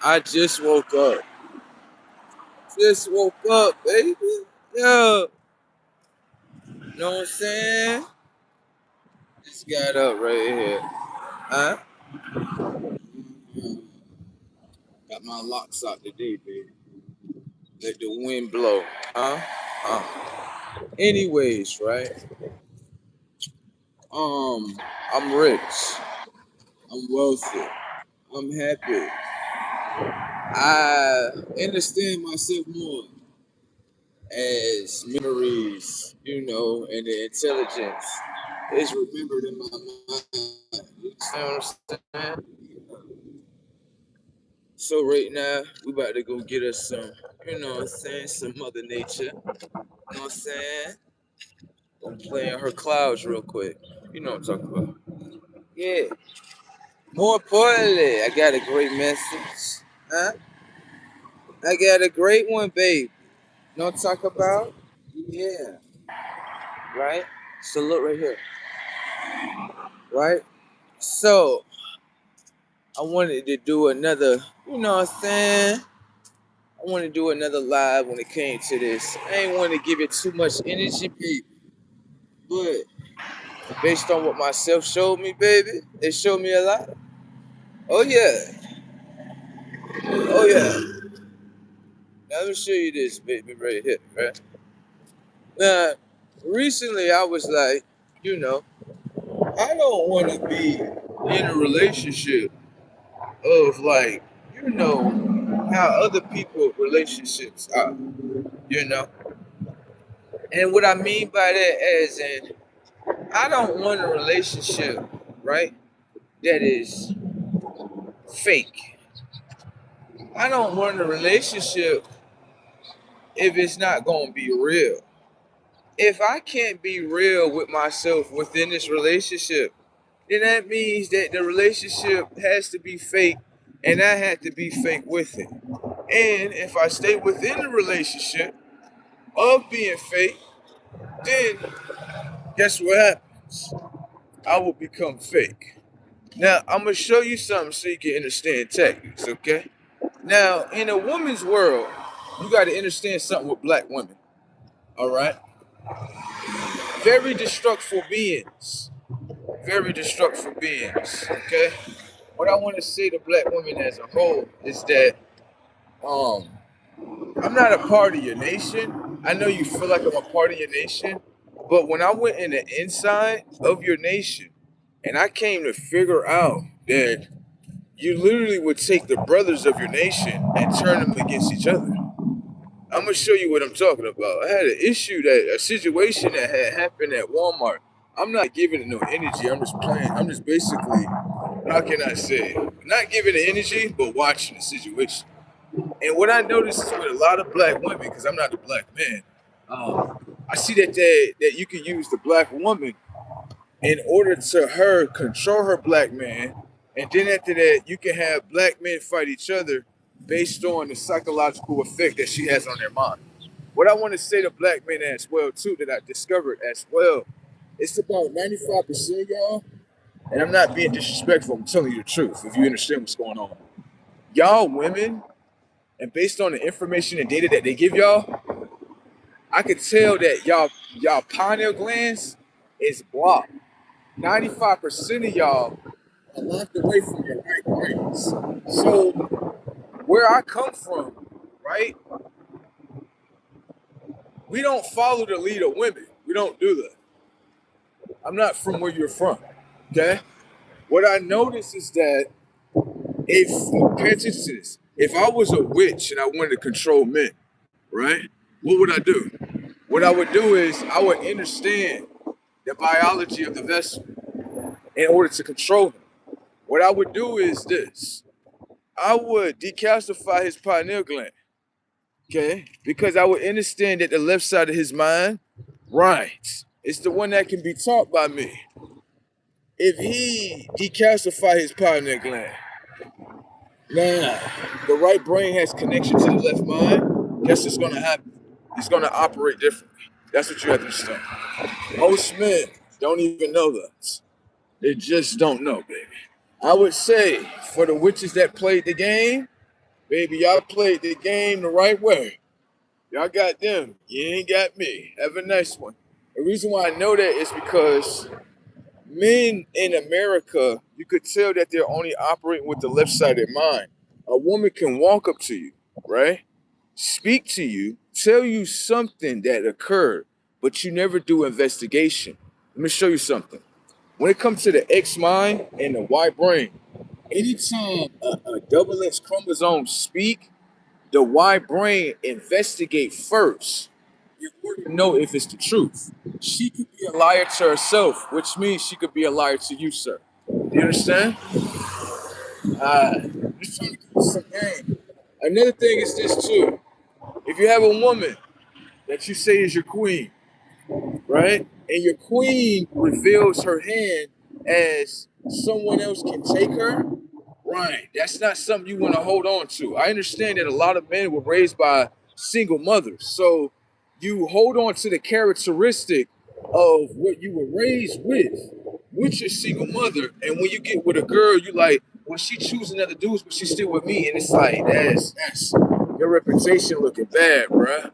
I just woke up. Just woke up, baby. Yo, know what I'm saying? Just got up right here. Huh? Got my locks out today, baby. Let the wind blow. Huh? Anyways, right? Um, I'm rich. I'm wealthy. I'm happy. I understand myself more as memories, and the intelligence is remembered in my mind. You see what I'm saying? So right now, we about to go get us some, some Mother Nature. You know what I'm saying? I'm playing her clouds real quick. You know what I'm talking about. Yeah. More importantly, I got a great message. Huh? I got a great one, babe. You know what I'm talking about? Yeah. Right? So look right here. Right? So I wanted to do another, you know what I'm saying? I want to do another live when it came to this. I ain't want to give it too much energy, baby. But based on what myself showed me, baby, it showed me a lot. Oh yeah. Oh yeah. Now let me show you this, baby, right here, right? Now, recently I was like, you know, I don't want to be in a relationship of like, how other people relationships are, you know. And what I mean by that as in I don't want a relationship, right, that is fake. I don't want a relationship if it's not going to be real. If I can't be real with myself within this relationship, then that means that the relationship has to be fake and I have to be fake with it. And if I stay within the relationship of being fake, then guess what happens? I will become fake. Now, I'm going to show you something so you can understand tactics, okay? Now, in a woman's world, you got to understand something with black women, all right? Very destructive beings. Very destructive beings, okay? What I want to say to black women as a whole is that um, I'm not a part of your nation. I know you feel like I'm a part of your nation, but when I went in the inside of your nation and I came to figure out that you literally would take the brothers of your nation and turn them against each other. I'm gonna show you what I'm talking about. I had a situation that had happened at Walmart. I'm not giving it no energy. I'm just playing. I'm just basically, how can I say, not giving it energy, but watching the situation. And what I noticed is with a lot of black women, because I'm not a black man, I see that you can use the black woman in order to her control her black man, and then after that, you can have black men fight each other based on the psychological effect that she has on their mind. What I want to say to black men as well too that I discovered as well, it's about 95% y'all, and I'm not being disrespectful. I'm telling you the truth. If you understand what's going on, y'all women, and based on the information and data that they give y'all, I could tell that y'all pineal glands is blocked. 95% of y'all are locked away from your right brains. So where I come from, right? We don't follow the lead of women. We don't do that. I'm not from where you're from. Okay? What I notice is that if pay attention to this, if I was a witch and I wanted to control men, right? What would I do? What I would do is I would understand the biology of the vessel in order to control him. What I would do is this. I would decalcify his pineal gland, okay? Because I would understand that the left side of his mind, right, it's the one that can be taught by me. If he decalcify his pineal gland, now the right brain has connection to the left mind, guess what's gonna happen? It's gonna operate differently. That's what you have to understand. Most men don't even know that. They just don't know, baby. I would say for the witches that played the game, Baby, y'all played the game the right way. Y'all got them. You ain't got me. Have a nice one. The reason why I know that is because men in America, you could tell that they're only operating with the left side of their mind. A woman can walk up to you, right? Speak to you, tell you something that occurred, but you never do investigation. Let me show you something. When it comes to the X mind and the Y brain, anytime a double X chromosome speak, the Y brain investigate first in order to know if it's the truth. She could be a liar to herself, which means she could be a liar to you, sir. Do you understand? Just trying to give you some game. Another thing is this too. If you have a woman that you say is your queen, right? And your queen reveals her hand as someone else can take her, right? That's not something you want to hold on to. I understand that a lot of men were raised by single mothers. So you hold on to the characteristic of what you were raised with your single mother. And when you get with a girl, you like, well, she choosing other dudes, but she's still with me. And it's like, that's your reputation looking bad, bruh.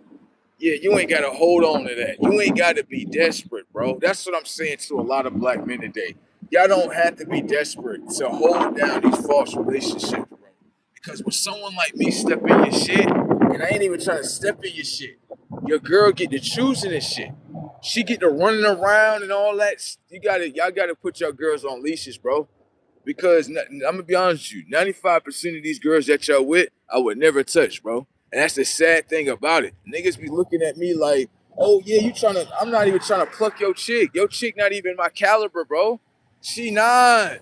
Yeah, you ain't gotta hold on to that. You ain't gotta be desperate, bro. That's what I'm saying to a lot of black men today. Y'all don't have to be desperate to hold down these false relationships, bro. Because when someone like me step in your shit, and I ain't even trying to step in your shit, your girl get to choosing this shit. She get to running around and all that. Y'all gotta put your girls on leashes, bro. Because I'm gonna be honest with you, 95% of these girls that y'all with, I would never touch, bro. And that's the sad thing about it. Niggas be looking at me like, oh yeah, you trying to, I'm not even trying to pluck your chick. Your chick not even my caliber, bro. She not.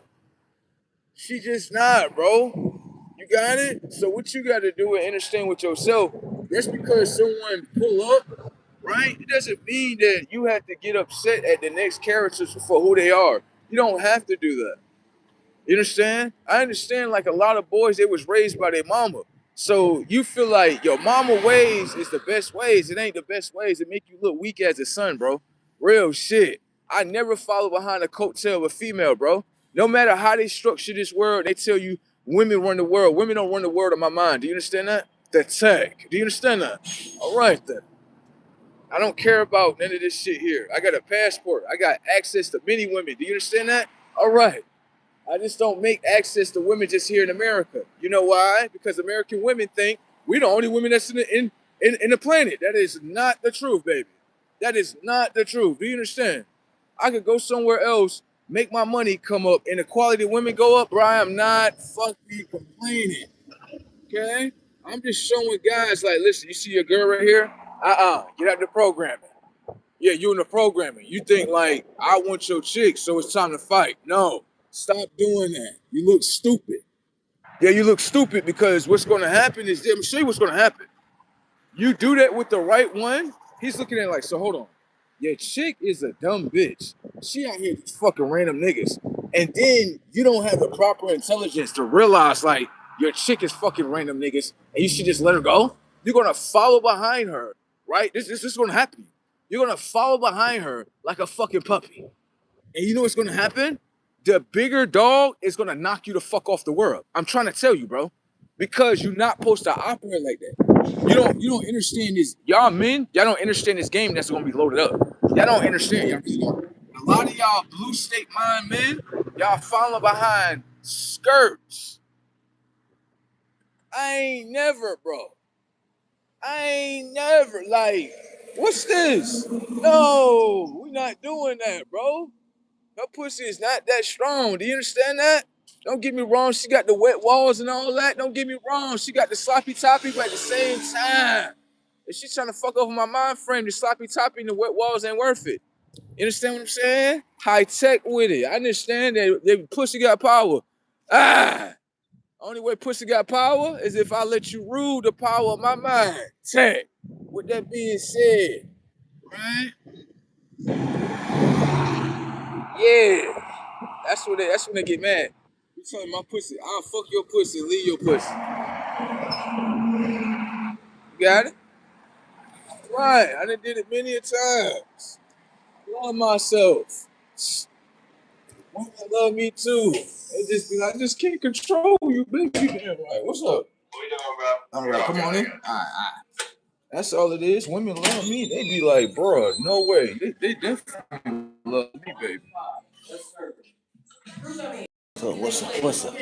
She just not, bro. You got it? So what you gotta do is understand with yourself, just because someone pull up, right? It doesn't mean that you have to get upset at the next characters for who they are. You don't have to do that. You understand? I understand like a lot of boys, they was raised by their mama. So you feel like your mama ways is the best ways. It ain't the best ways. It make you look weak as a son, bro. Real shit. I never follow behind a coattail of a female, bro. No matter how they structure this world, they tell you women run the world. Women don't run the world in my mind. Do you understand that? The tech. Do you understand that? All right then. I don't care about none of this shit here. I got a passport. I got access to many women. Do you understand that? All right. I just don't make access to women just here in America. You know why? Because American women think we're the only women that's in the planet. That is not the truth, baby. That is not the truth. Do you understand? I could go somewhere else, make my money come up, and the quality of women go up, bro. I'm not fucking complaining. Okay? I'm just showing guys like, listen, you see your girl right here? Get out the programming. Yeah, you in the programming. You think like I want your chick, so it's time to fight. No, stop doing that. You look stupid. Yeah, you look stupid because what's going to happen is, I'm show you what's going to happen. You do that with the right one. He's looking at it like, so hold on. Your chick is a dumb bitch. She out here just fucking random niggas, and then you don't have the proper intelligence to realize like your chick is fucking random niggas, and you should just let her go. You're gonna follow behind her, right? This is gonna happen. You're gonna follow behind her like a fucking puppy. And you know what's gonna happen? The bigger dog is gonna knock you the fuck off the world. I'm trying to tell you, bro. Because you're not supposed to operate like that. You don't understand this. Y'all men, y'all don't understand this game that's gonna be loaded up. Y'all don't understand. Y'all really don't. A lot of y'all blue state mind men, y'all follow behind skirts. I ain't never, bro. I ain't never like, what's this? No, we not doing that, bro. Her pussy is not that strong. Do you understand that? Don't get me wrong. She got the wet walls and all that. Don't get me wrong. She got the sloppy toppy, but at the same time, if she's trying to fuck over my mind frame, the sloppy toppy and the wet walls ain't worth it. You understand what I'm saying? High tech with it. I understand that pussy got power. Only way pussy got power is if I let you rule the power of my mind. Tech. With that being said, right? Yeah. That's when they get mad. You telling my pussy, I'll fuck your pussy, leave your pussy. You got it? Right. I done did it many a times. Love myself. Women love me too. They just be like, I just can't control you, baby. Damn right. What's up? All right, come on in. All right. That's all it is. Women love me. They be like, bro, no way. They definitely love me, baby. So what's up? What's up?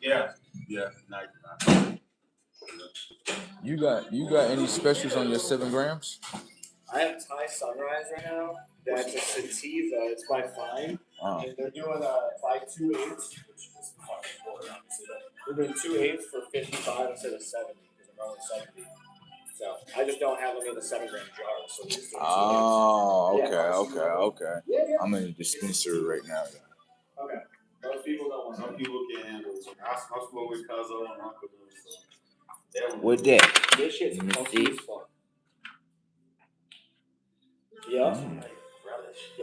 Yeah. Nice. You got any specials on your 7 grams? I have Thai Sunrise right now. That's a sativa. It's by Fine. And they're doing by 2/8, which is fucking poor, obviously. But they're doing 2/8 for 55 instead of 70 because I'm only 70. So I just don't have them in the 7-gram jars. So we're just doing 2/8. Oh, okay, Yeah. okay. Yeah. I'm in a dispensary right now. Okay. Most people don't want Some that. people can't handle it. I smoke with Cuzzo and Uncle Lou, so. What that? This shit's Let me funky see. as fuck. Yeah.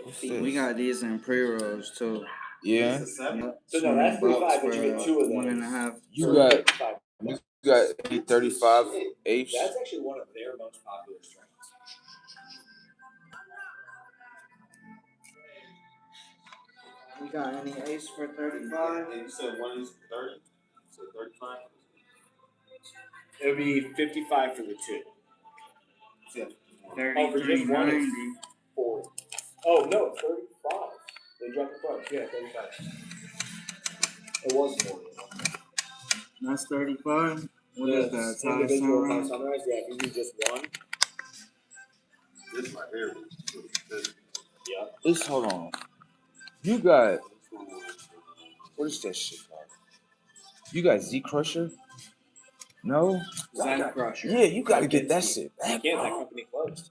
What's this? We got these in pre-rolls too. Yeah. So no, that's 35, but you get 2 of those. 1.5. You got a 35 apes. That's actually one of their most popular strains. We got any ace for 35? And you said one is 30? So 35? It would be 55 for the 2. Yeah. 33.90. 40. Oh no, 35. They dropped the price. Yeah, 35. It was 40. That's 35. What is that? Thai Individual Thai Sunrise? Sunrise. Yeah, if you do just one. This right here. Yeah. This, hold on. You got, what is that shit called? You got Z Crusher? No? Zen Crusher. Yeah, you gotta get that shit I back, can't. That bro. company closed.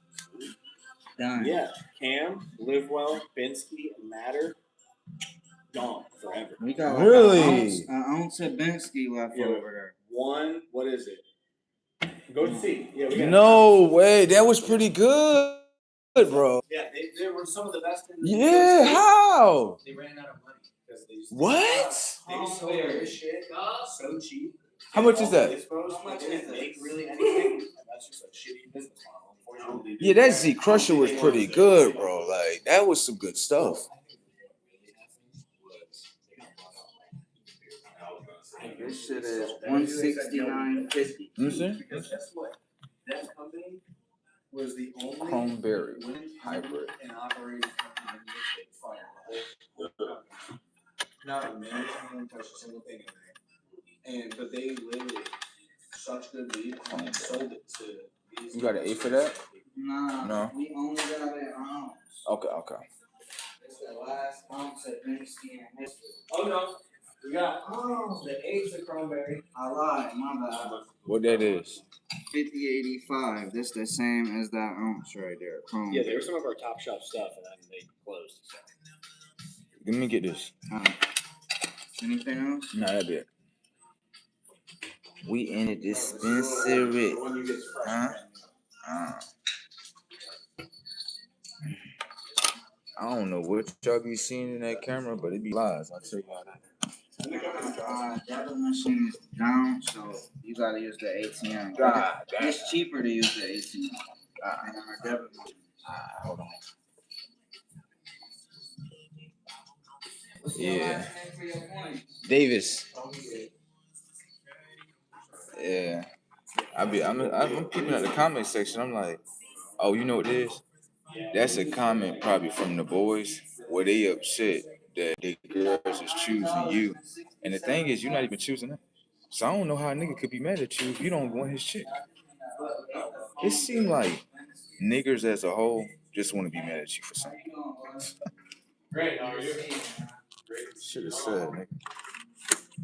Done. Yeah. Cam, Livewell, Binsky, Matter, gone forever. We got like Really? an ounce of Bensky left Yeah. over there. One. What is it? Go see. Yeah. We got No way. That was pretty good, bro. Yeah, they were some of the best in the Yeah, how? They ran out of money because they used to. What? They sold their shit so cheap. How much is that? How much didn't make really anything? And that's just a shitty business model, unfortunately. Yeah, that Z Crusher was pretty good, bro. Like, that was some good stuff. This shit is 169.50. You see? Because guess what? That company was the only Chromeberry hybrid. and operating company in which they fired the whole company. Not a man touched a single thing in there. But they literally such good weed and sold it to these. You got an 8 for that? Nah, No. we only got an ounce. Okay. It's the last ounce of Bensky in history. Oh no. We got the 8s of Cranberry. I lied, my bad. What that is? 5085. This the same as that ounce right there. Chrome. Yeah, they were some of our top shelf stuff, and then they closed. So. Let me get this. Anything else? Nah, that bit. We in a dispensary. I don't know what y'all be seeing in that camera, but it be lies. I'll tell y'all that. Debit machine is down, so you gotta use the ATM. It's cheaper to use the ATM than our debit machine. Hold on. Yeah. Davis. Yeah. I'm peeping at the comment section. I'm like, oh, you know what it is? That's a comment probably from the boys where they upset that the girls is choosing you. And the thing is, you're not even choosing them. So I don't know how a nigga could be mad at you if you don't want his chick. It seems like niggers as a whole just want to be mad at you for something. Great, how are you? Should have said, nigga.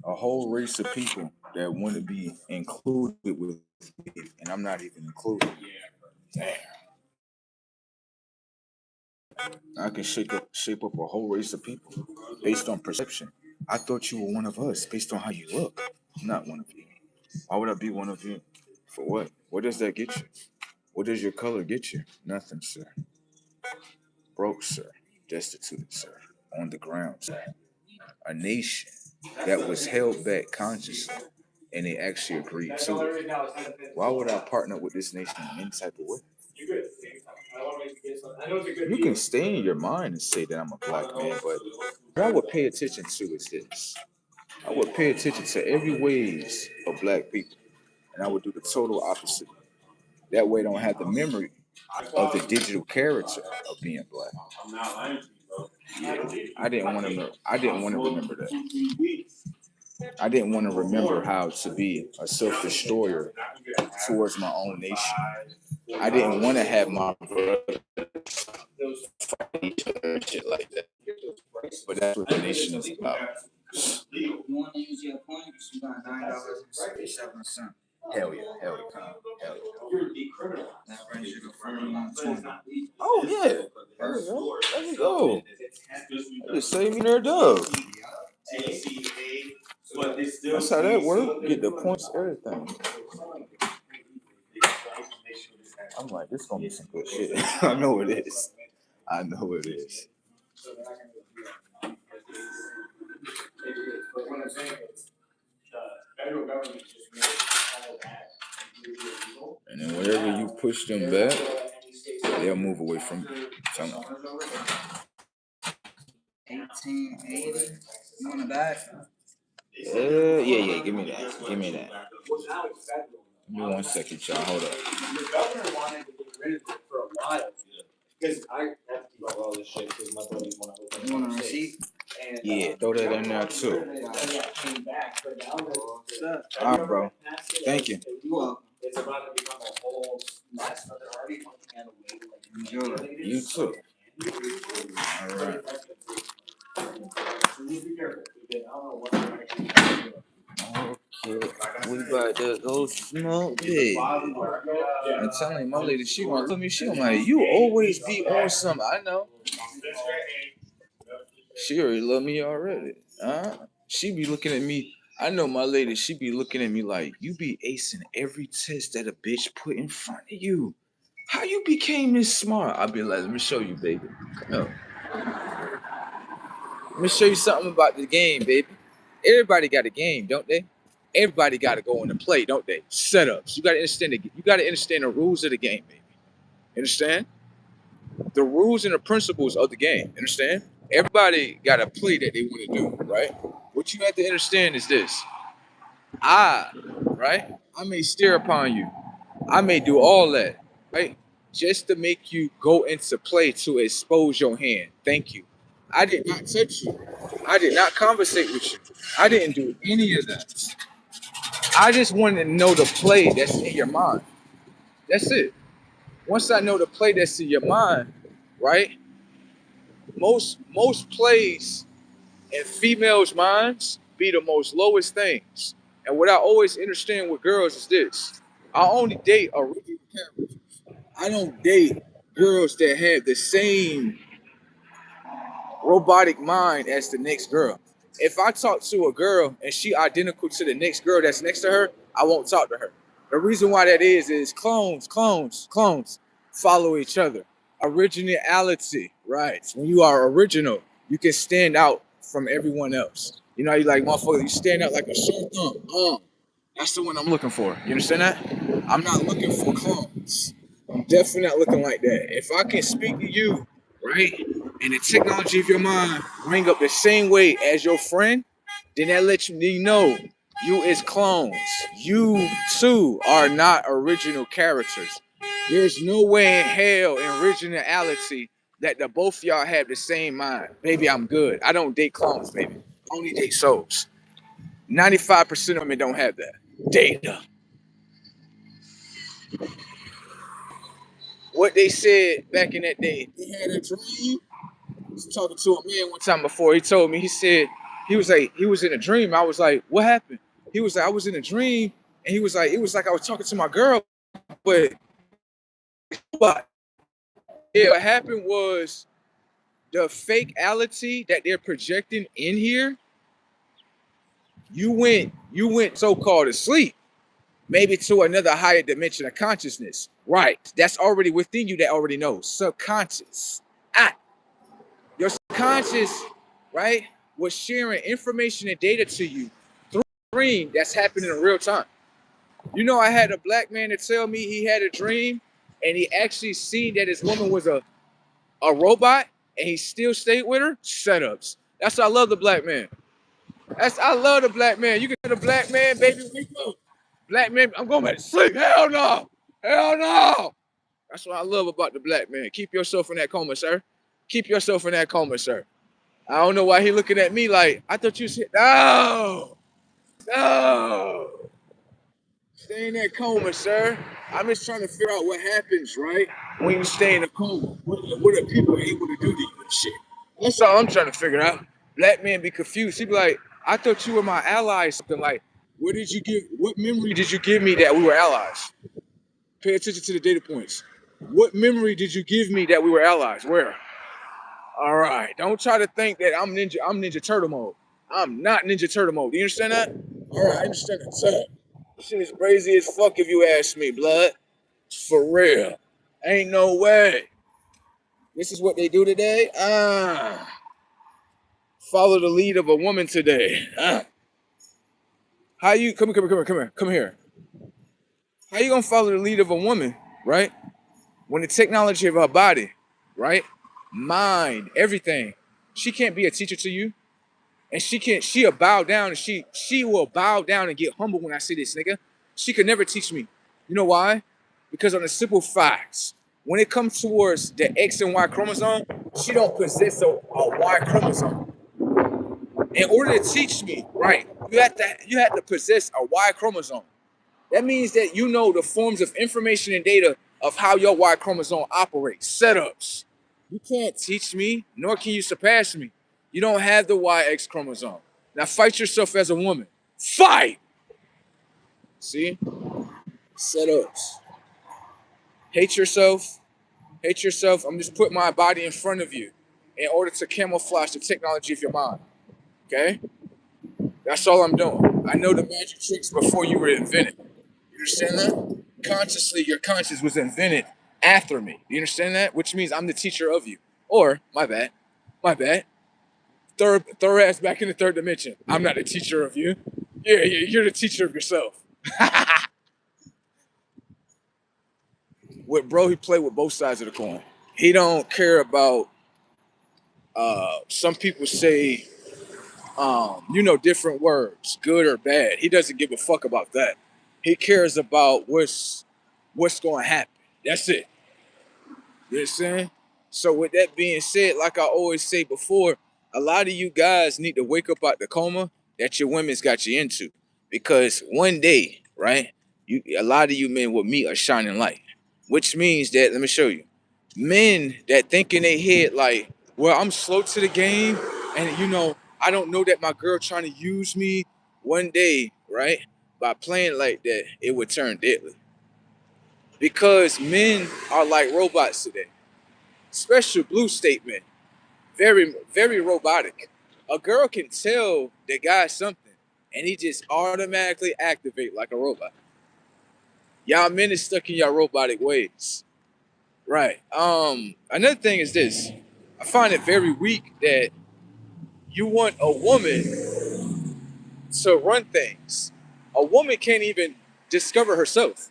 A whole race of people that want to be included with me, and I'm not even included. Damn. I can shape up a whole race of people based on perception. I thought you were one of us based on how you look. I'm not one of you. Why would I be one of you? For what? What does that get you? What does your color get you? Nothing, sir. Broke, sir. Destitute, sir. On the ground, sir. A nation that was held back consciously, and they actually agreed to it. Why would I partner with this nation in any type of way? You can stay in your mind and say that I'm a black man, but I would pay attention to is this. I would pay attention to every ways of black people, and I would do the total opposite. That way, I don't have the memory of the digital character of being black. I'm not lying to you, bro. Yeah, I didn't want to know. I didn't want to remember that. I didn't want to remember how to be a self-destroyer towards my own nation. I didn't want to have my brothers fight each other and shit like that. But that's what the nation is about. You want to use your points? You got $9.67. Hell yeah, hell yeah, hell yeah. That brings you to 41.20. Oh yeah, there we go. There we go. That just saved me their dub. That's how that works. Get the points, everything. I'm like, this gonna be some good shit. I know it is. I know it is. What I'm saying is, the federal government just made all of that completely illegal. And then whenever you push them back, they'll move away from you. 1880. You want it back? Yeah. Give me that. Give me that. Well, now it's federal. Give me 1 second, y'all. Hold up. The governor wanted to get rid of it for a while. Because I have to keep all this shit because my buddies want to open You want a it. receipt? And, Yeah, throw that in there too. Came back, but now that All right, bro. Thank you. You're welcome. it's about to become a whole mess, but they're already looking at a way to Enjoy. like. You too. All right. So just be careful. Because I don't know what they're actually doing. Okay, we about to go smoke it. I'm telling you, my lady, she gonna look at me. She gonna like, you always be on something. I know. She already love me already. She be looking at me. I know my lady. She be looking at me like, you be acing every test that a bitch put in front of you. How you became this smart? I be like, let me show you, baby. Come on. Let me show you something about the game, baby. Everybody got a game, don't they? Everybody got to go on the play, don't they? Setups. You got to understand the rules of the game, baby. Understand? The rules and the principles of the game. Understand? Everybody got a play that they want to do, right? What you have to understand is this. I may stare upon you. I may do all that, right? Just to make you go into play to expose your hand. Thank you. I did not touch you. I did not conversate with you. I didn't do any of that. I just wanted to know the play that's in your mind. That's it. Once I know the play that's in your mind, right? Most plays in females' minds be the most lowest things. And what I always understand with girls is this. I only date original characters. I don't date girls that have the same robotic mind as the next girl. If I talk to a girl and she identical to the next girl that's next to her, I won't talk to her. The reason why that is clones follow each other. Originality, right? When you are original, you can stand out from everyone else. You know, you like, motherfucker, you stand out like a sore thumb. That's the one I'm looking for. You understand that? I'm not looking for clones. I'm definitely not looking like that. If I can speak to you, right, and the technology of your mind ring up the same way as your friend, then that lets you know you is clones. You too are not original characters. There's no way in hell in originality that the both of y'all have the same mind. Baby, I'm good. I don't date clones, baby. I only date souls. 95% of them don't have that. Data. What they said back in that day, they had a dream. I was talking to a man one time before. He told me, he was in a dream. I was like, what happened? He was like, I was in a dream, and he was like, it was like I was talking to my girl, but yeah, what happened was the fakeality that they're projecting in here. You went so-called asleep, maybe to another higher dimension of consciousness. Right. That's already within you, that already knows. Subconscious. Your subconscious, right, was sharing information and data to you through a dream that's happening in real time. You know, I had a black man to tell me he had a dream and he actually seen that his woman was a robot and he still stayed with her. Setups. That's why I love the black man. I love the black man. You can tell the black man, baby, wake up. Black man, I'm going back to sleep. Hell no. Hell no. That's what I love about the black man. Keep yourself in that coma, sir. Keep yourself in that coma, sir. I don't know why he looking at me like, I thought you said, no. No. Stay in that coma, sir. I'm just trying to figure out what happens, right? When you stay in a coma. What are people able to do to you and shit? That's all I'm trying to figure out. Black men be confused. He be like, I thought you were my ally, something like, what memory did you give me that we were allies? Pay attention to the data points. What memory did you give me that we were allies? Where? All right. Don't try to think that I'm Ninja Turtle mode. I'm not Ninja Turtle mode. Do you understand that? All right, I understand that. So, this shit is crazy as fuck if you ask me, blood. For real. Ain't no way. This is what they do today? Follow the lead of a woman today. How you come here. How you gonna follow the lead of a woman, right? When the technology of her body, right? Mind, everything. She can't be a teacher to you. And she'll bow down and she will bow down and get humble when I say this, nigga. She could never teach me. You know why? Because on the simple facts, when it comes towards the X and Y chromosome, she don't possess a Y chromosome. In order to teach me, right, you have to possess a Y chromosome. That means that you know the forms of information and data of how your Y chromosome operates, setups. You can't teach me, nor can you surpass me. You don't have the YX chromosome. Now fight yourself as a woman. Fight! See? Setups. Hate yourself. Hate yourself. I'm just putting my body in front of you in order to camouflage the technology of your mind. Okay? That's all I'm doing. I know the magic tricks before you were invented. You understand that? Consciously, your conscience was invented after me. You understand that? Which means I'm the teacher of you. Or, my bad. Throw her ass back in the third dimension. I'm not the teacher of you. Yeah, you're the teacher of yourself. With bro, he played with both sides of the coin. He don't care about, some people say, different words, good or bad. He doesn't give a fuck about that. He cares about what's going to happen. That's it. You know what I'm saying? So with that being said, like I always say before, a lot of you guys need to wake up out the coma that your women's got you into. Because one day, right, a lot of you men will meet a shining light. Which means that, let me show you, men that think in their head like, well, I'm slow to the game, and I don't know that my girl trying to use me. One day, right, by playing like that, it would turn deadly. Because men are like robots today. Special blue statement. Very, very robotic. A girl can tell the guy something, and he just automatically activate like a robot. Y'all men is stuck in y'all robotic ways. Right. Another thing is this. I find it very weak that you want a woman to run things. A woman can't even discover herself.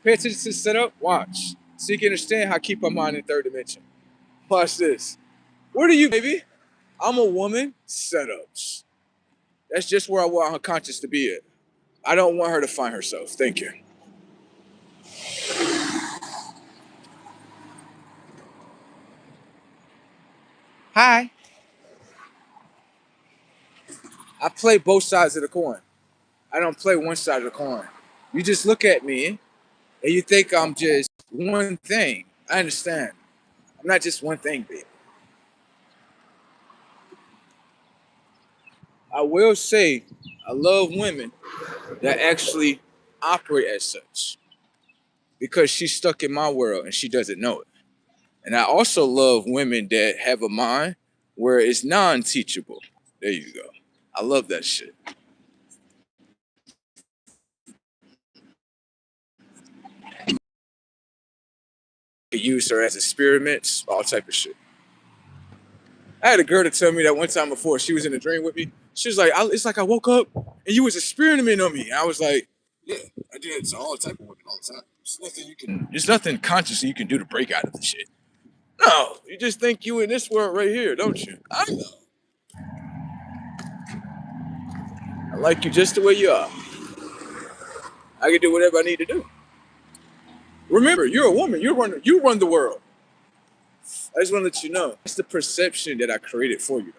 Pay attention to the setup. Watch. So you can understand how I keep my mind in third dimension. Watch this. Where do you, baby? I'm a woman. Setups. That's just where I want her conscious to be at. I don't want her to find herself. Thank you. Hi. I play both sides of the coin. I don't play one side of the coin. You just look at me and you think I'm just one thing. I understand. I'm not just one thing, baby. I will say I love women that actually operate as such because she's stuck in my world and she doesn't know it. And I also love women that have a mind where it's non-teachable. There you go. I love that shit. Could use her as experiments, all type of shit. I had a girl to tell me that one time before she was in a dream with me. She was like, it's like I woke up and you was experimenting on me. And I was like, yeah, I did it to all type of women all the time. There's nothing conscious you can do to break out of the shit. No, you just think you in this world right here, don't you? I know. I like you just the way you are. I can do whatever I need to do. Remember, you're a woman. You run the world. I just want to let you know. It's the perception that I created for you.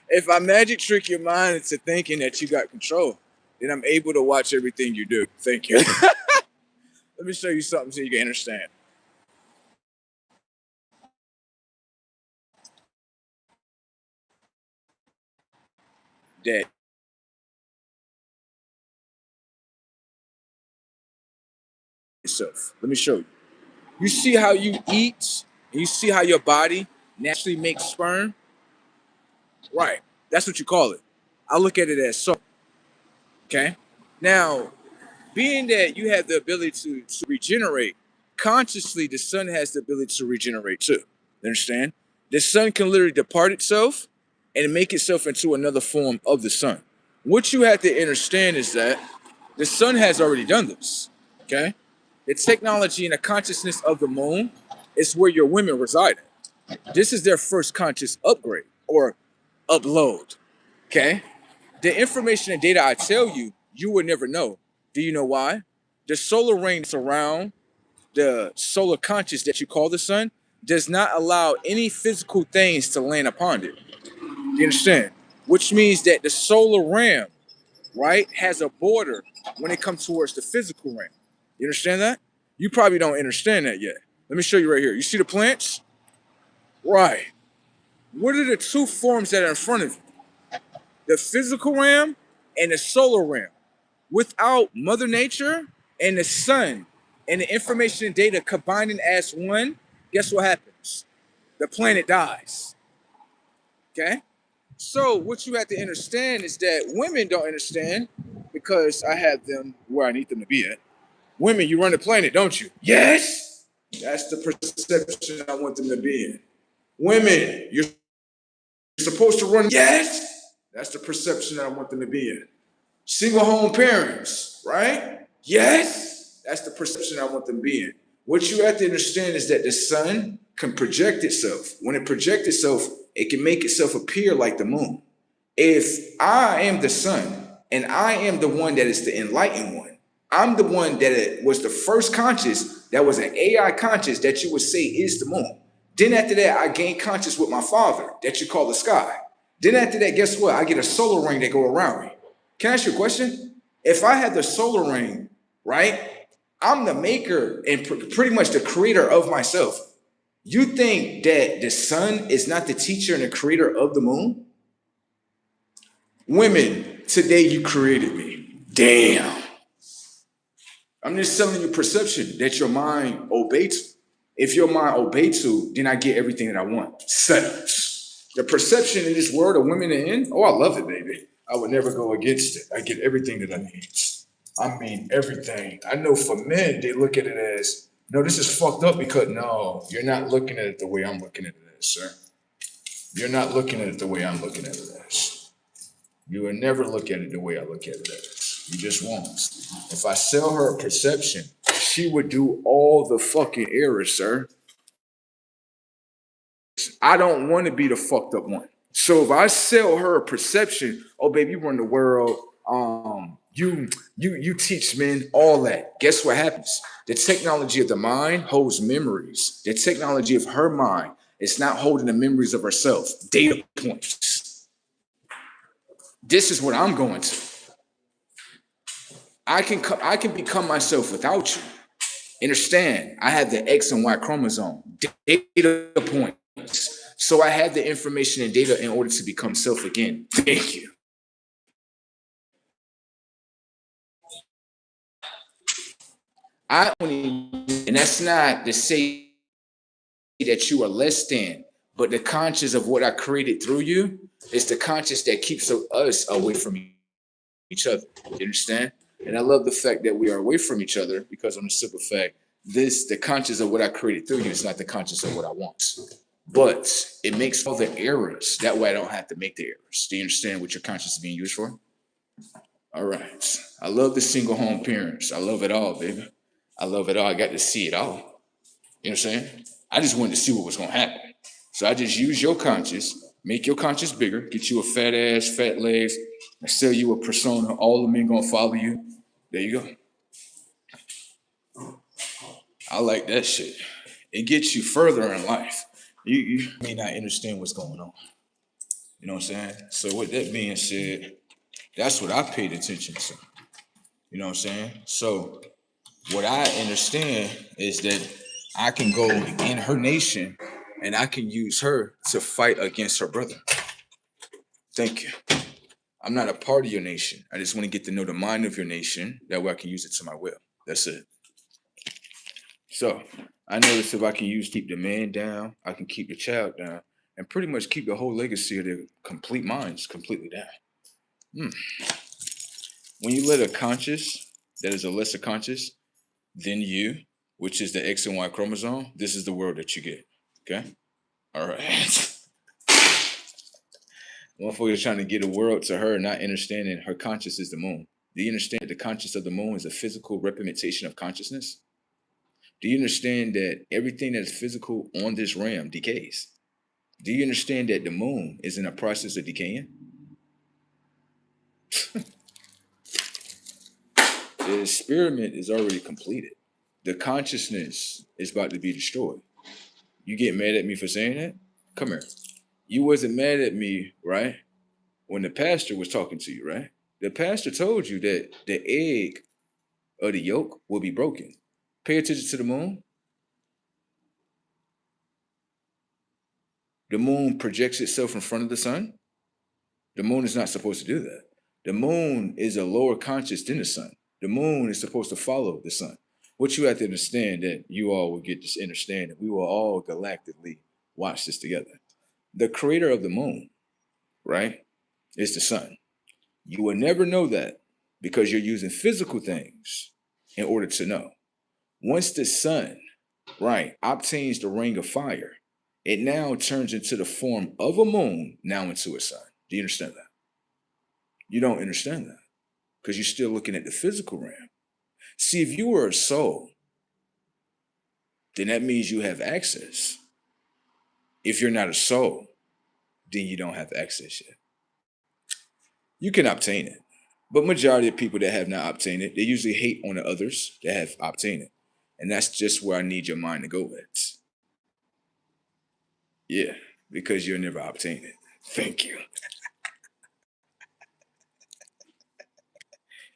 If I magic trick your mind into thinking that you got control, then I'm able to watch everything you do. Thank you. Let me show you something so you can understand. That itself. Let me show you. You see how you eat, and you see how your body naturally makes sperm? Right. That's what you call it. I look at it as so. Okay. Now, being that you have the ability to regenerate, consciously the sun has the ability to regenerate too. You understand? The sun can literally depart itself and make itself into another form of the sun. What you have to understand is that the sun has already done this. Okay? The technology and the consciousness of the moon is where your women reside. This is their first conscious upgrade or upload. Okay? The information and data I tell you, you would never know. Do you know why? The solar rings around the solar conscious that you call the sun does not allow any physical things to land upon it. You understand? Which means that the solar ram, right, has a border when it comes towards the physical ram. You understand that? You probably don't understand that yet. Let me show you right here. You see the plants? Right. What are the two forms that are in front of you? The physical ram and the solar ram. Without Mother Nature and the sun and the information and data combining as one, guess what happens? The planet dies. Okay? So what you have to understand is that women don't understand because I have them where I need them to be at. Women, you run the planet, don't you? Yes. That's the perception I want them to be in. Women, you're supposed to run. Yes. That's the perception I want them to be in. Single home parents, right? Yes. That's the perception I want them to be in. What you have to understand is that the sun can project itself. When it projects itself, it can make itself appear like the moon. If I am the sun and I am the one that is the enlightened one, I'm the one that was the first conscious, that was an AI conscious that you would say is the moon. Then after that, I gained conscious with my father that you call the sky. Then after that, guess what? I get a solar ring that go around me. Can I ask you a question? If I had the solar ring, right, I'm the maker and pretty much the creator of myself. You think that the sun is not the teacher and the creator of the moon? Women, today you created me. Damn. I'm just telling you perception that your mind obey to. If your mind obey to, then I get everything that I want. Setups. The perception in this world of women are in, oh, I love it, baby. I would never go against it. I get everything that I need. I mean, everything. I know for men, they look at it as, no, this is fucked up because, no, you're not looking at it the way I'm looking at it as, sir. You're not looking at it the way I'm looking at it as. You will never look at it the way I look at it as. You just won't. If I sell her a perception, she would do all the fucking errors, sir. I don't want to be the fucked up one. So if I sell her a perception, oh baby, you run the world, you teach men all that. Guess what happens? The technology of the mind holds memories. The technology of her mind is not holding the memories of herself. Data points. This is what I'm going to. I can become myself without you. Understand? I have the X and Y chromosome. Data points. So I have the information and data in order to become self again. Thank you. And that's not to say that you are less than, but the conscious of what I created through you is the conscious that keeps us away from each other. You understand? And I love the fact that we are away from each other because on the simple fact, the conscious of what I created through you is not the conscious of what I want. But it makes all the errors. That way I don't have to make the errors. Do you understand what your conscious is being used for? All right. I love the single home parents. I love it all, baby. I love it all. I got to see it all. You know what I'm saying? I just wanted to see what was going to happen. So I just use your conscious, make your conscious bigger, get you a fat ass, fat legs, and sell you a persona. All the men gonna follow you. There you go. I like that shit. It gets you further in life. You may not understand what's going on. You know what I'm saying? So with that being said, that's what I paid attention to. You know what I'm saying? So what I understand is that I can go in her nation and I can use her to fight against her brother. Thank you. I'm not a part of your nation. I just want to get to know the mind of your nation. That way I can use it to my will. That's it. So I notice if I can keep the man down, I can keep the child down, and pretty much keep the whole legacy of the complete minds completely down. When you let a conscious that is a lesser conscious than you, which is the X and Y chromosome, this is the world that you get. Okay? All right. Motherfuckers trying to get a world to her, not understanding her conscious is the moon. Do you understand that the conscious of the moon is a physical representation of consciousness? Do you understand that everything that is physical on this realm decays? Do you understand that the moon is in a process of decaying? The experiment is already completed. The consciousness is about to be destroyed. You get mad at me for saying that? Come here. You wasn't mad at me, right? When the pastor was talking to you, right? The pastor told you that the egg of the yolk will be broken. Pay attention to the moon. The moon projects itself in front of the sun. The moon is not supposed to do that. The moon is a lower conscious than the sun. The moon is supposed to follow the sun. What you have to understand that you all will get this understanding. We will all galactically watch this together. The creator of the moon, right, is the sun. You will never know that because you're using physical things in order to know. Once the sun, right, obtains the ring of fire, it now turns into the form of a moon, now into a sun. Do you understand that? You don't understand that because you're still looking at the physical realm. See, if you were a soul, then that means you have access. If you're not a soul, then you don't have access yet. You can obtain it. But majority of people that have not obtained it, they usually hate on the others that have obtained it. And that's just where I need your mind to go with. Yeah, because you'll never obtain it. Thank you.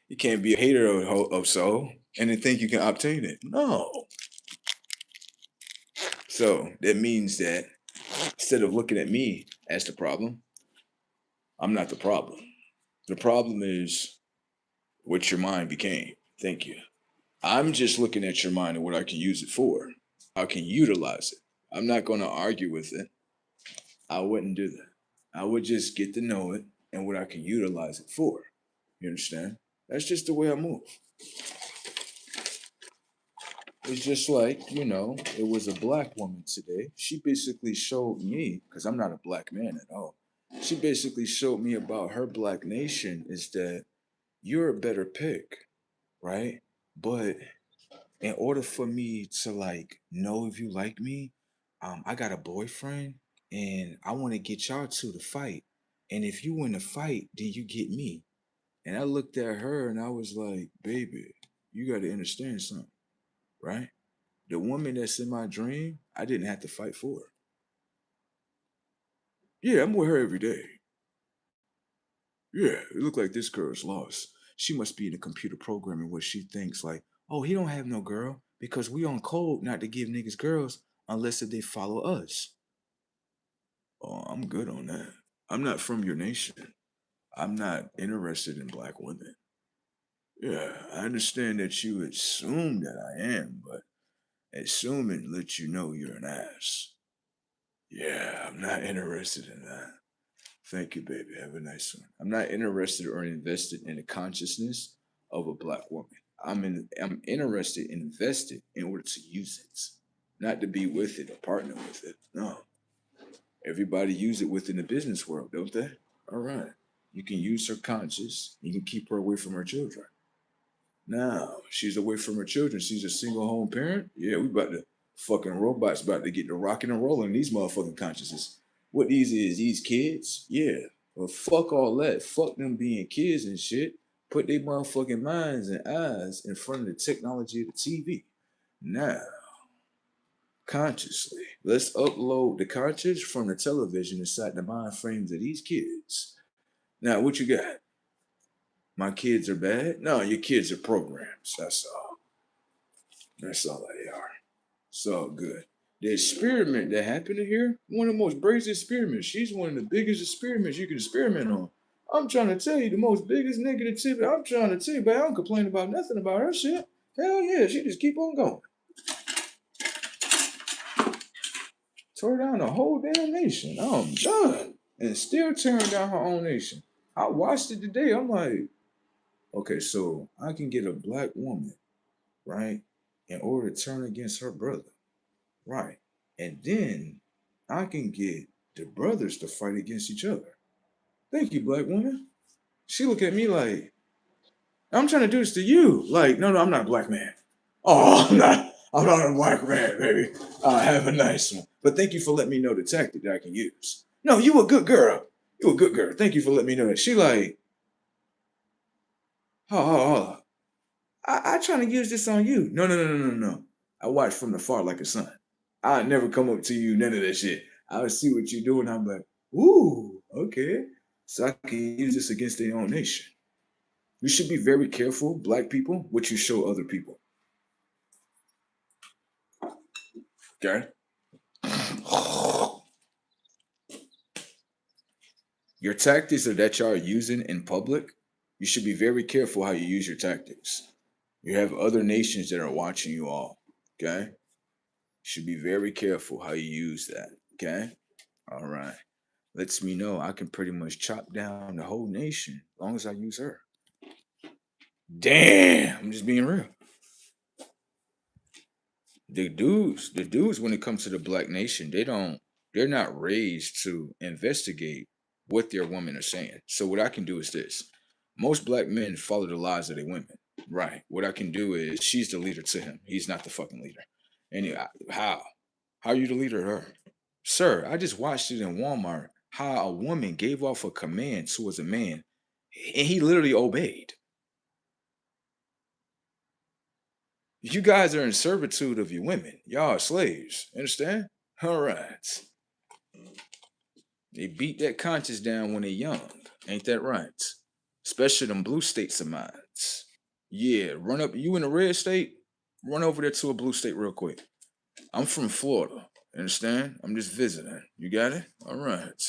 You can't be a hater of soul and then think you can obtain it. No. So that means that instead of looking at me as the problem, I'm not the problem. The problem is what your mind became. Thank you. I'm just looking at your mind and what I can use it for. I can utilize it. I'm not going to argue with it. I wouldn't do that. I would just get to know it and what I can utilize it for. You understand? That's just the way I move. It's just like, it was a black woman today. She basically showed me, because I'm not a black man at all. She basically showed me about her black nation is that you're a better pick, right? But in order for me to know if you like me, I got a boyfriend and I want to get y'all two to fight. And if you win the fight, then you get me. And I looked at her and I was like, baby, you got to understand something, right? The woman that's in my dream, I didn't have to fight for her. Yeah, I'm with her every day. Yeah, it looked like this girl's lost. She must be in the computer programming where she thinks like, oh, he don't have no girl because we on code not to give niggas girls unless if they follow us. Oh, I'm good on that. I'm not from your nation. I'm not interested in black women. Yeah, I understand that you assume that I am, but assuming lets you know you're an ass. Yeah, I'm not interested in that. Thank you, baby. Have a nice one. I'm not interested or invested in the consciousness of a black woman. I'm interested and invested in order to use it, not to be with it or partner with it. No. Everybody use it within the business world, don't they? All right. You can use her conscious. You can keep her away from her children. Now, she's away from her children. She's a single home parent. Yeah, we about to Fucking robots about to get the rocking and rolling these motherfucking consciousness. What these kids? Yeah. Well, fuck all that. Fuck them being kids and shit. Put their motherfucking minds and eyes in front of the technology of the TV. Now, consciously, let's upload the cartridge from the television inside the mind frames of these kids. Now, what you got? My kids are bad? No, your kids are programs. That's all. That's all they are. It's all good. The experiment that happened here, one of the most brazen experiments. She's one of the biggest experiments you can experiment on. I'm trying to tell you the most biggest negativity. I'm trying to tell you, but I don't complain about nothing about her shit. Hell yeah, she just keep on going. Tore down the whole damn nation. I'm done. And still tearing down her own nation. I watched it today. I'm like, okay, so I can get a black woman, right, in order to turn against her brother. Right. And then I can get the brothers to fight against each other. Thank you, black woman. She look at me like, I'm trying to do this to you. Like, no, I'm not a black man. Oh, I'm not a black man, baby. Have a nice one. But thank you for letting me know the tactic that I can use. No, you a good girl. You a good girl. Thank you for letting me know that. She like, oh. I trying to use this on you. No. I watch from the far like a son. I'll never come up to you, none of that shit. I'll see what you're doing. I'm like, ooh, okay. So I can use this against their own nation. You should be very careful, black people, what you show other people. Okay? Your tactics that y'all are using in public, you should be very careful how you use your tactics. You have other nations that are watching you all. Okay? You should be very careful how you use that. Okay? All right. Lets me know I can pretty much chop down the whole nation as long as I use her. Damn, I'm just being real. The dudes, when it comes to the black nation, they're not raised to investigate what their women are saying. So what I can do is this. Most black men follow the lies of their women. Right. What I can do is she's the leader to him. He's not the fucking leader. Anyway, how? How are you the leader of her? Sir, I just watched it in Walmart how a woman gave off a command towards a man and he literally obeyed. You guys are in servitude of your women. Y'all are slaves. Understand? All right. They beat that conscience down when they're young. Ain't that right? Especially them blue states of mine. Yeah, run up. You in a red state? Run over there to a blue state real quick. I'm from Florida. Understand? I'm just visiting. You got it? All right.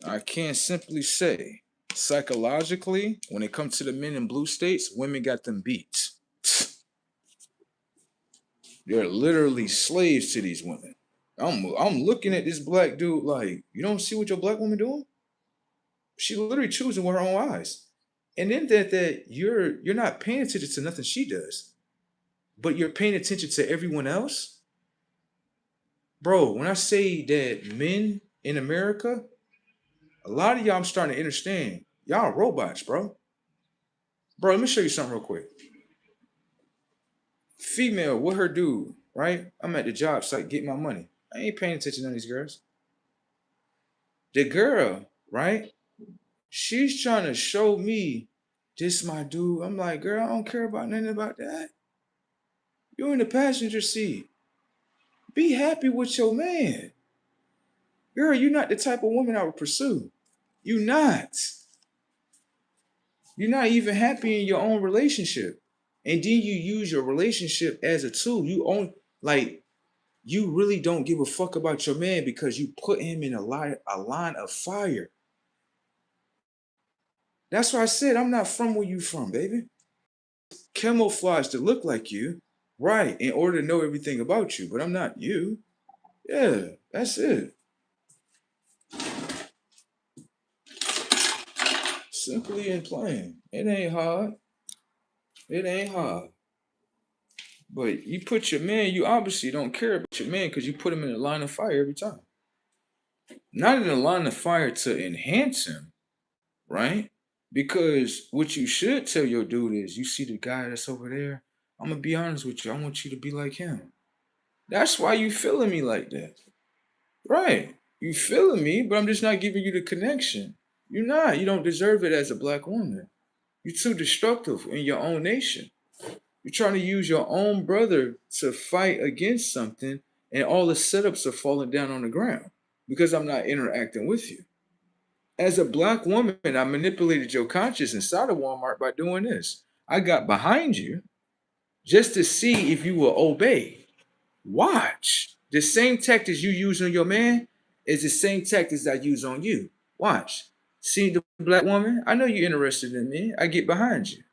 I can simply say, psychologically, when it comes to the men in blue states, women got them beat. They're literally slaves to these women. I'm looking at this black dude like, you don't see what your black woman doing? She literally choosing with her own eyes. And then that you're not paying attention to nothing she does, but you're paying attention to everyone else. Bro, when I say that men in America, a lot of y'all I'm starting to understand, y'all are robots, bro. Bro, let me show you something real quick. Female with her dude, right? I'm at the job site getting my money. I ain't paying attention to these girls. The girl, right? She's trying to show me this my dude. I'm like, girl, I don't care about nothing about that. You're in the passenger seat. Be happy with your man. Girl, you're not the type of woman I would pursue. You're not. You're not even happy in your own relationship. And then you use your relationship as a tool. You really don't give a fuck about your man because you put him in a line of fire. That's why I said I'm not from where you from, baby. Camouflage to look like you, right, in order to know everything about you, but I'm not you. Yeah, that's it. Simply and plain. It ain't hard. It ain't hard. But you put your man, you obviously don't care about your man because you put him in a line of fire every time. Not in a line of fire to enhance him, right? Because what you should tell your dude is, you see the guy that's over there, I'm going to be honest with you, I want you to be like him. That's why you feeling me like that. Right. You feeling me, but I'm just not giving you the connection. You're not. You don't deserve it as a black woman. You're too destructive in your own nation. You're trying to use your own brother to fight against something, and all the setups are falling down on the ground because I'm not interacting with you. As a black woman, I manipulated your conscience inside of Walmart by doing this. I got behind you just to see if you will obey. Watch. The same tactics you use on your man is the same tactics I use on you. Watch. See the black woman? I know you're interested in me. I get behind you.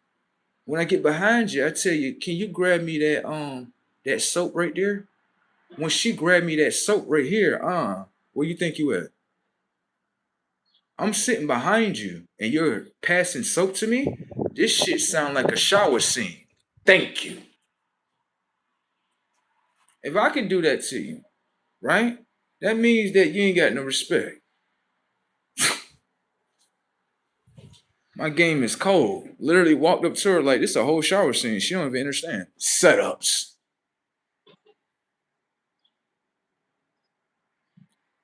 When I get behind you, I tell you, can you grab me that soap right there? When she grabbed me that soap right here, where you think you at? I'm sitting behind you and you're passing soap to me? This shit sound like a shower scene. Thank you. If I can do that to you, right? That means that you ain't got no respect. My game is cold. Literally walked up to her like this is a whole shower scene. She don't even understand. Setups.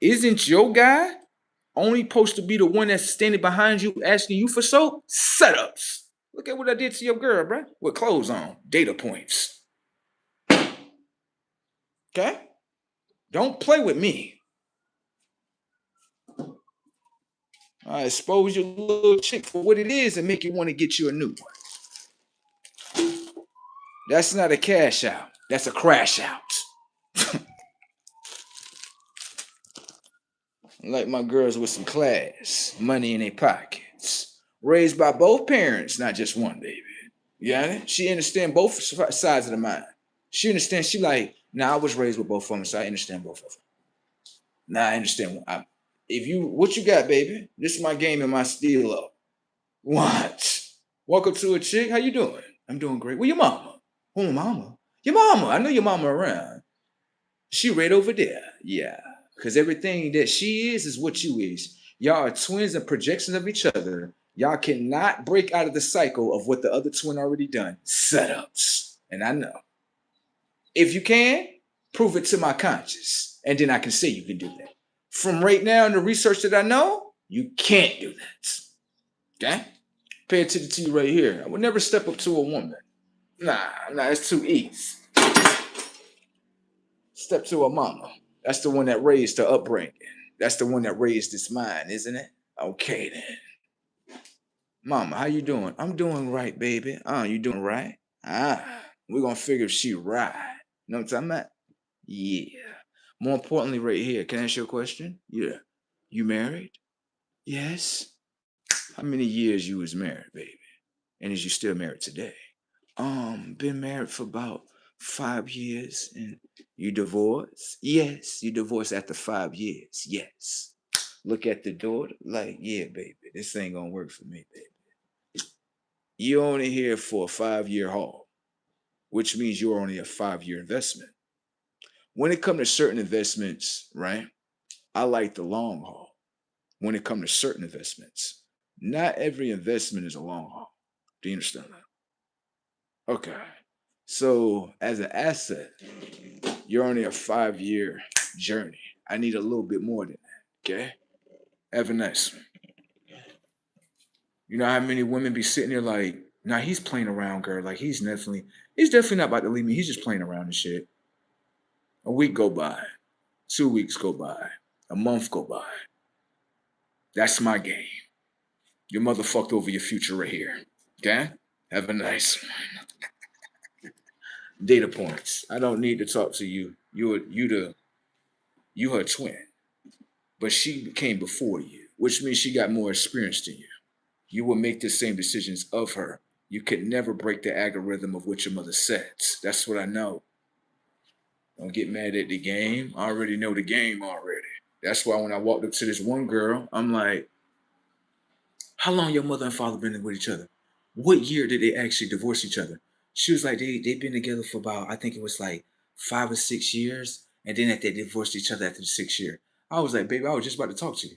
Isn't your guy only supposed to be the one that's standing behind you asking you for soap? Setups. Look at what I did to your girl, bruh. With clothes on. Data points. Okay? Don't play with me. I expose your little chick for what it is and make you want to get you a new one. That's not a cash out. That's a crash out. Like my girls with some class, money in their pockets. Raised by both parents, not just one, baby. Yeah, she understand both sides of the mind. She understands. She like, I was raised with both of them, so I understand both of them. I understand. If you, what you got, baby? This is my game and my steal up. What? Walk up to a chick. How you doing? I'm doing great. Well, your mama. Oh, mama. Your mama. I know your mama around. She right over there. Yeah. Because everything that she is what you is. Y'all are twins and projections of each other. Y'all cannot break out of the cycle of what the other twin already done. Setups. And I know. If you can, prove it to my conscience. And then I can say you can do that. From right now in the research that I know, you can't do that. Okay? Pay attention to you right here. I would never step up to a woman. Nah, it's too easy. Step to a mama. That's the one that raised her upbringing. That's the one that raised this mind, isn't it? Okay then. Mama, how you doing? I'm doing right, baby. You doing right? We're gonna figure if she right. You know what I'm talking about? Yeah. More importantly, right here, can I ask you a question? Yeah. You married? Yes. How many years you was married, baby? And is you still married today? Been married for about 5 years. And you divorced? Yes, you divorced after 5 years. Yes. Look at the daughter, like, yeah, baby, this ain't gonna work for me, baby. You're only here for a 5-year haul, which means you're only a 5-year investment. When it comes to certain investments, right? I like the long haul. When it comes to certain investments, not every investment is a long haul. Do you understand that? Okay. So as an asset, you're only a 5-year journey. I need a little bit more than that. Okay? Have a nice one. You know how many women be sitting there like, nah, he's playing around, girl. Like he's definitely not about to leave me. He's just playing around and shit. A week go by, 2 weeks go by, a month go by. That's my game. Your mother fucked over your future right here. Okay? Have a nice one. Data points. I don't need to talk to you. You her twin. But she came before you, which means she got more experience than you. You will make the same decisions of her. You can never break the algorithm of what your mother sets. That's what I know. Don't get mad at the game. I already know the game already. That's why when I walked up to this one girl, I'm like, how long your mother and father been with each other? What year did they actually divorce each other? She was like, they've been together for about, I think it was like 5 or 6 years. And then they divorced each other after the 6th year. I was like, baby, I was just about to talk to you.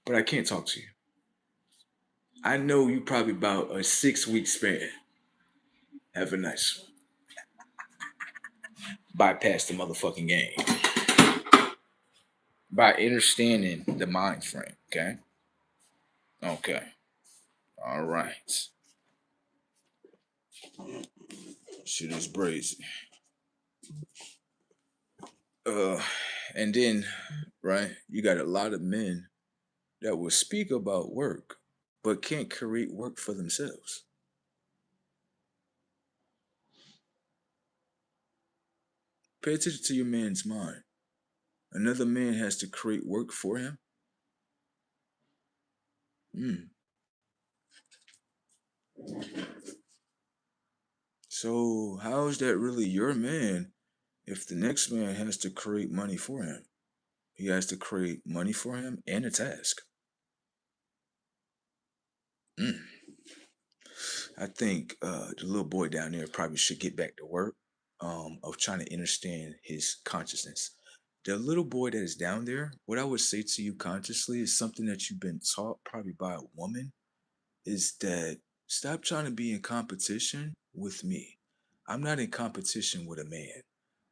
But I can't talk to you. I know you probably about a 6-week span. Have a nice one. bypass the motherfucking game by understanding the mind frame. Okay. All right. Shit is brazy. And then, right, you got a lot of men that will speak about work, but can't create work for themselves. Pay attention to your man's mind. Another man has to create work for him. So how is that really your man if the next man has to create money for him? He has to create money for him and a task. I think the little boy down there probably should get back to work of trying to understand his consciousness. The little boy that is down there, what I would say to you consciously is something that you've been taught probably by a woman, is that stop trying to be in competition with me. I'm not in competition with a man.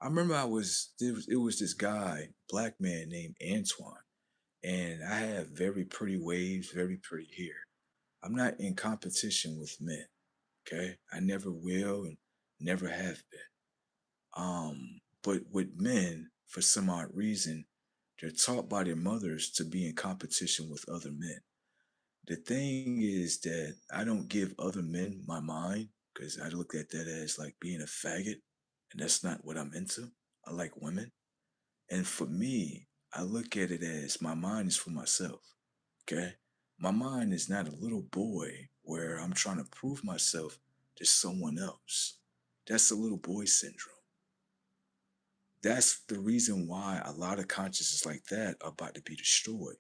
I remember it was this guy, black man named Antoine, and I have very pretty waves, very pretty hair. I'm not in competition with men. Okay, I never will and never have been. But with men, for some odd reason, they're taught by their mothers to be in competition with other men. The thing is that I don't give other men my mind because I look at that as like being a faggot, and that's not what I'm into. I like women. And for me, I look at it as my mind is for myself. Okay? My mind is not a little boy where I'm trying to prove myself to someone else. That's a little boy syndrome. That's the reason why a lot of consciousness like that are about to be destroyed.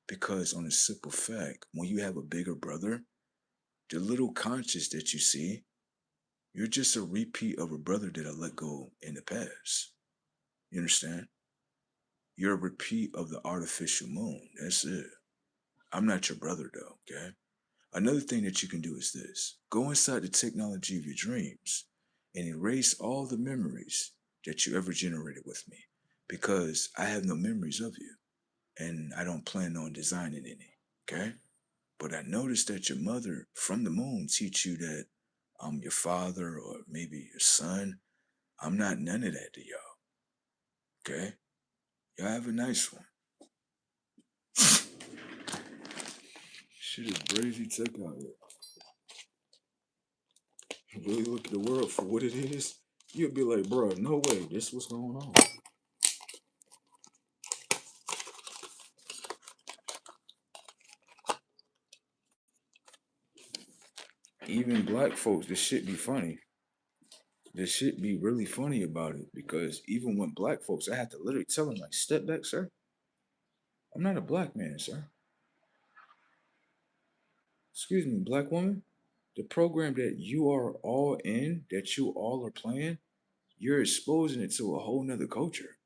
Because on a simple fact, when you have a bigger brother, the little conscious that you see, you're just a repeat of a brother that I let go in the past. You understand? You're a repeat of the artificial moon. That's it. I'm not your brother though, okay? Another thing that you can do is this. Go inside the technology of your dreams and erase all the memories that you ever generated with me because I have no memories of you and I don't plan on designing any, okay? But I noticed that your mother from the moon teach you that I'm your father or maybe your son. I'm not none of that to y'all, okay? Y'all have a nice one. Shit is crazy tech out here. Really look at the world for what it is, you'll be like, bro, no way, this what's going on. Even black folks, this shit be funny. This shit be really funny about it because even when black folks, I have to literally tell them, like, step back, sir. I'm not a black man, sir. Excuse me, black woman. The program that you are all in, that you all are playing, you're exposing it to a whole nother culture.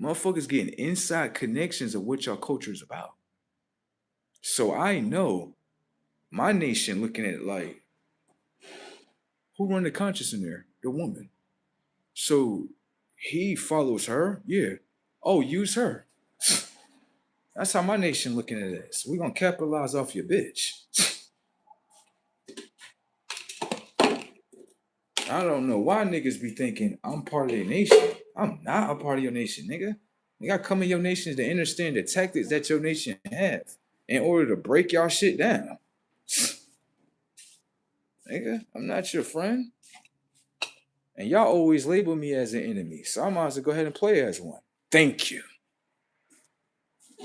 Motherfuckers getting inside connections of what your culture is about. So I know my nation looking at it like, who run the conscious in there? The woman. So he follows her? Yeah. Oh, use her. That's how my nation looking at this. We're gonna capitalize off your bitch. I don't know why niggas be thinking I'm part of their nation. I'm not a part of your nation, nigga. You gotta come in your nations to understand the tactics that your nation have in order to break y'all shit down. Nigga, I'm not your friend. And y'all always label me as an enemy, so I might as well go ahead and play as one. Thank you.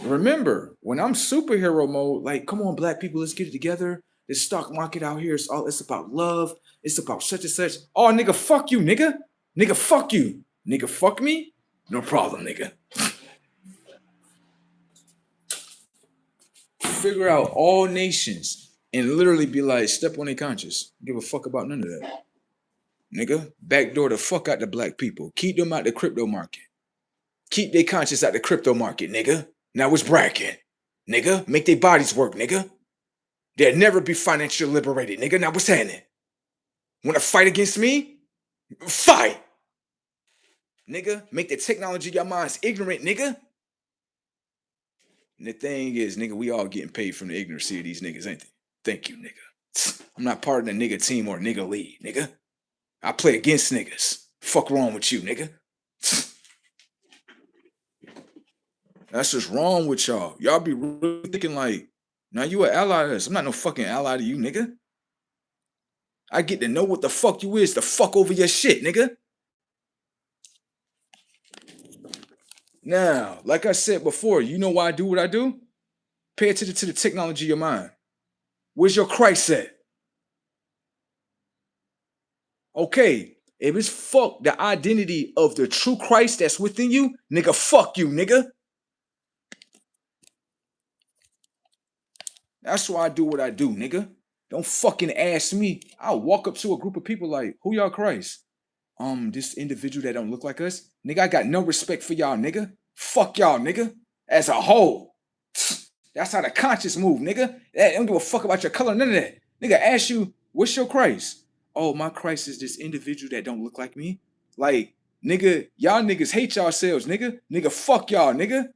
Remember, when I'm superhero mode, like, come on, black people, let's get it together. This stock market out here, it's about love. It's about such and such. Oh, nigga, fuck you, nigga. Nigga, fuck you. Nigga, fuck me? No problem, nigga. Figure out all nations and literally be like, step on their conscience. Give a fuck about none of that. Nigga, backdoor the fuck out the black people. Keep them out the crypto market. Keep their conscience out the crypto market, nigga. Now it's bragging. Nigga, make their bodies work, nigga. They'll never be financially liberated, nigga. Now what's happening? Want to fight against me? Fight! Nigga, make the technology of your minds ignorant, nigga. And the thing is, nigga, we all getting paid from the ignorancy of these niggas, ain't they? Thank you, nigga. I'm not part of the nigga team or nigga league, nigga. I play against niggas. Fuck wrong with you, nigga? That's just wrong with y'all. Y'all be really thinking like, now you an ally to us. I'm not no fucking ally to you, nigga. I get to know what the fuck you is to fuck over your shit, nigga. Now, like I said before, you know why I do what I do? Pay attention to the technology of your mind. Where's your Christ at? Okay, if it's fuck the identity of the true Christ that's within you, nigga, fuck you, nigga. That's why I do what I do, nigga. Don't fucking ask me. I'll walk up to a group of people like, who y'all Christ? This individual that don't look like us. Nigga, I got no respect for y'all, nigga. Fuck y'all, nigga. As a whole. That's how the conscious move, nigga. I don't give a fuck about your color, none of that. Nigga, ask you, what's your Christ? Oh, my Christ is this individual that don't look like me. Like, nigga, y'all niggas hate yourselves, nigga. Nigga, fuck y'all, nigga.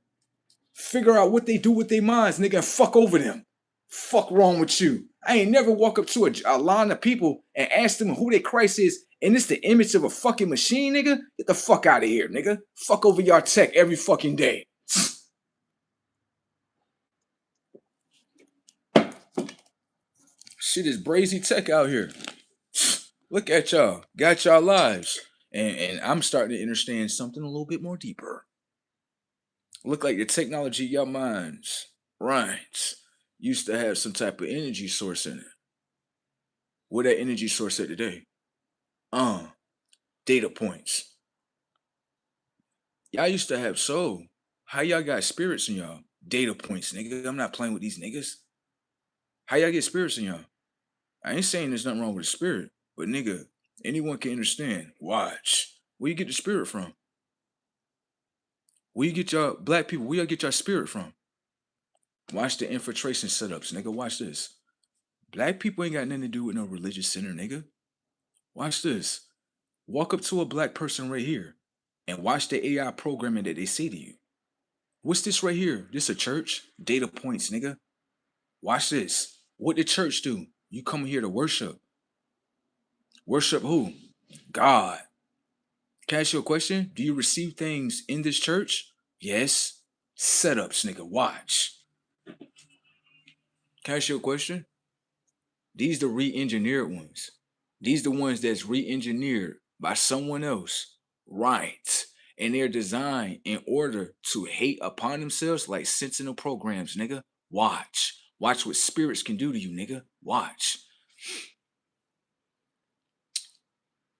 Figure out what they do with their minds, nigga, and fuck over them. Fuck wrong with you? I ain't never walk up to a line of people and ask them who their Christ is, and it's the image of a fucking machine, nigga. Get the fuck out of here, nigga. Fuck over y'all tech every fucking day. Shit is brazy tech out here. Look at y'all. Got y'all lives. And I'm starting to understand something a little bit more deeper. Look like the technology of your minds, right, used to have some type of energy source in it. Where that energy source at today? Data points. Y'all used to have soul. How y'all got spirits in y'all? Data points, nigga. I'm not playing with these niggas. How y'all get spirits in y'all? I ain't saying there's nothing wrong with the spirit, but nigga, anyone can understand. Watch. Where you get the spirit from? Where you get y'all black people? Where y'all get y'all spirit from? Watch the infiltration setups, nigga. Watch this. Black people ain't got nothing to do with no religious center, nigga. Watch this. Walk up to a black person right here and watch the AI programming that they say to you. What's this right here? This a church? Data points, nigga. Watch this. What did church do? You come here to worship. Worship who? God. Can I ask you a question? Do you receive things in this church? Yes. Setups, nigga. Watch. Can I ask you a question? These the re-engineered ones. These the ones that's re-engineered by someone else. Right. And they're designed in order to hate upon themselves like sentinel programs, nigga. Watch. Watch what spirits can do to you, nigga. Watch.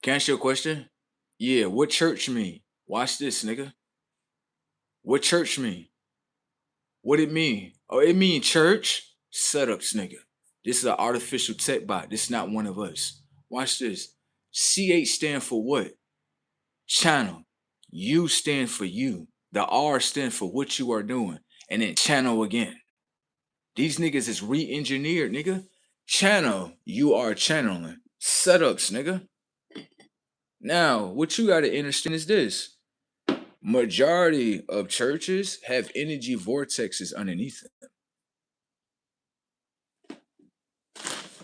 Can I ask you a question? Yeah, what church mean? Watch this, nigga. What church mean? What it mean? Oh, it mean church? Setups, nigga. This is an artificial tech bot. This is not one of us. Watch this. CH stand for what? Channel. U stand for you. The R stand for what you are doing. And then channel again. These niggas is re-engineered, nigga. Channel. You are channeling. Setups, nigga. Now, what you gotta understand is this. Majority of churches have energy vortexes underneath them.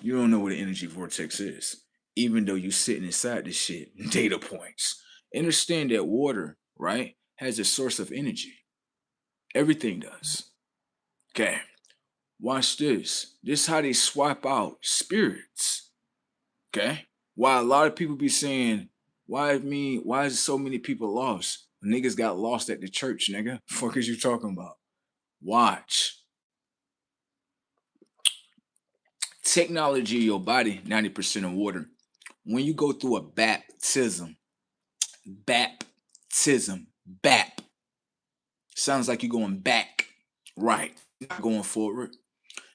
You don't know what an energy vortex is, even though you sitting inside this shit. Data points. Understand that water, right, has a source of energy. Everything does. Okay. Watch this. This is how they swap out spirits. Okay. Why a lot of people be saying, why is so many people lost? Niggas got lost at the church, nigga. Fuck is you talking about? Watch. Technology of your body, 90% of water. When you go through a baptism, BAP, sounds like you're going back, right, not going forward.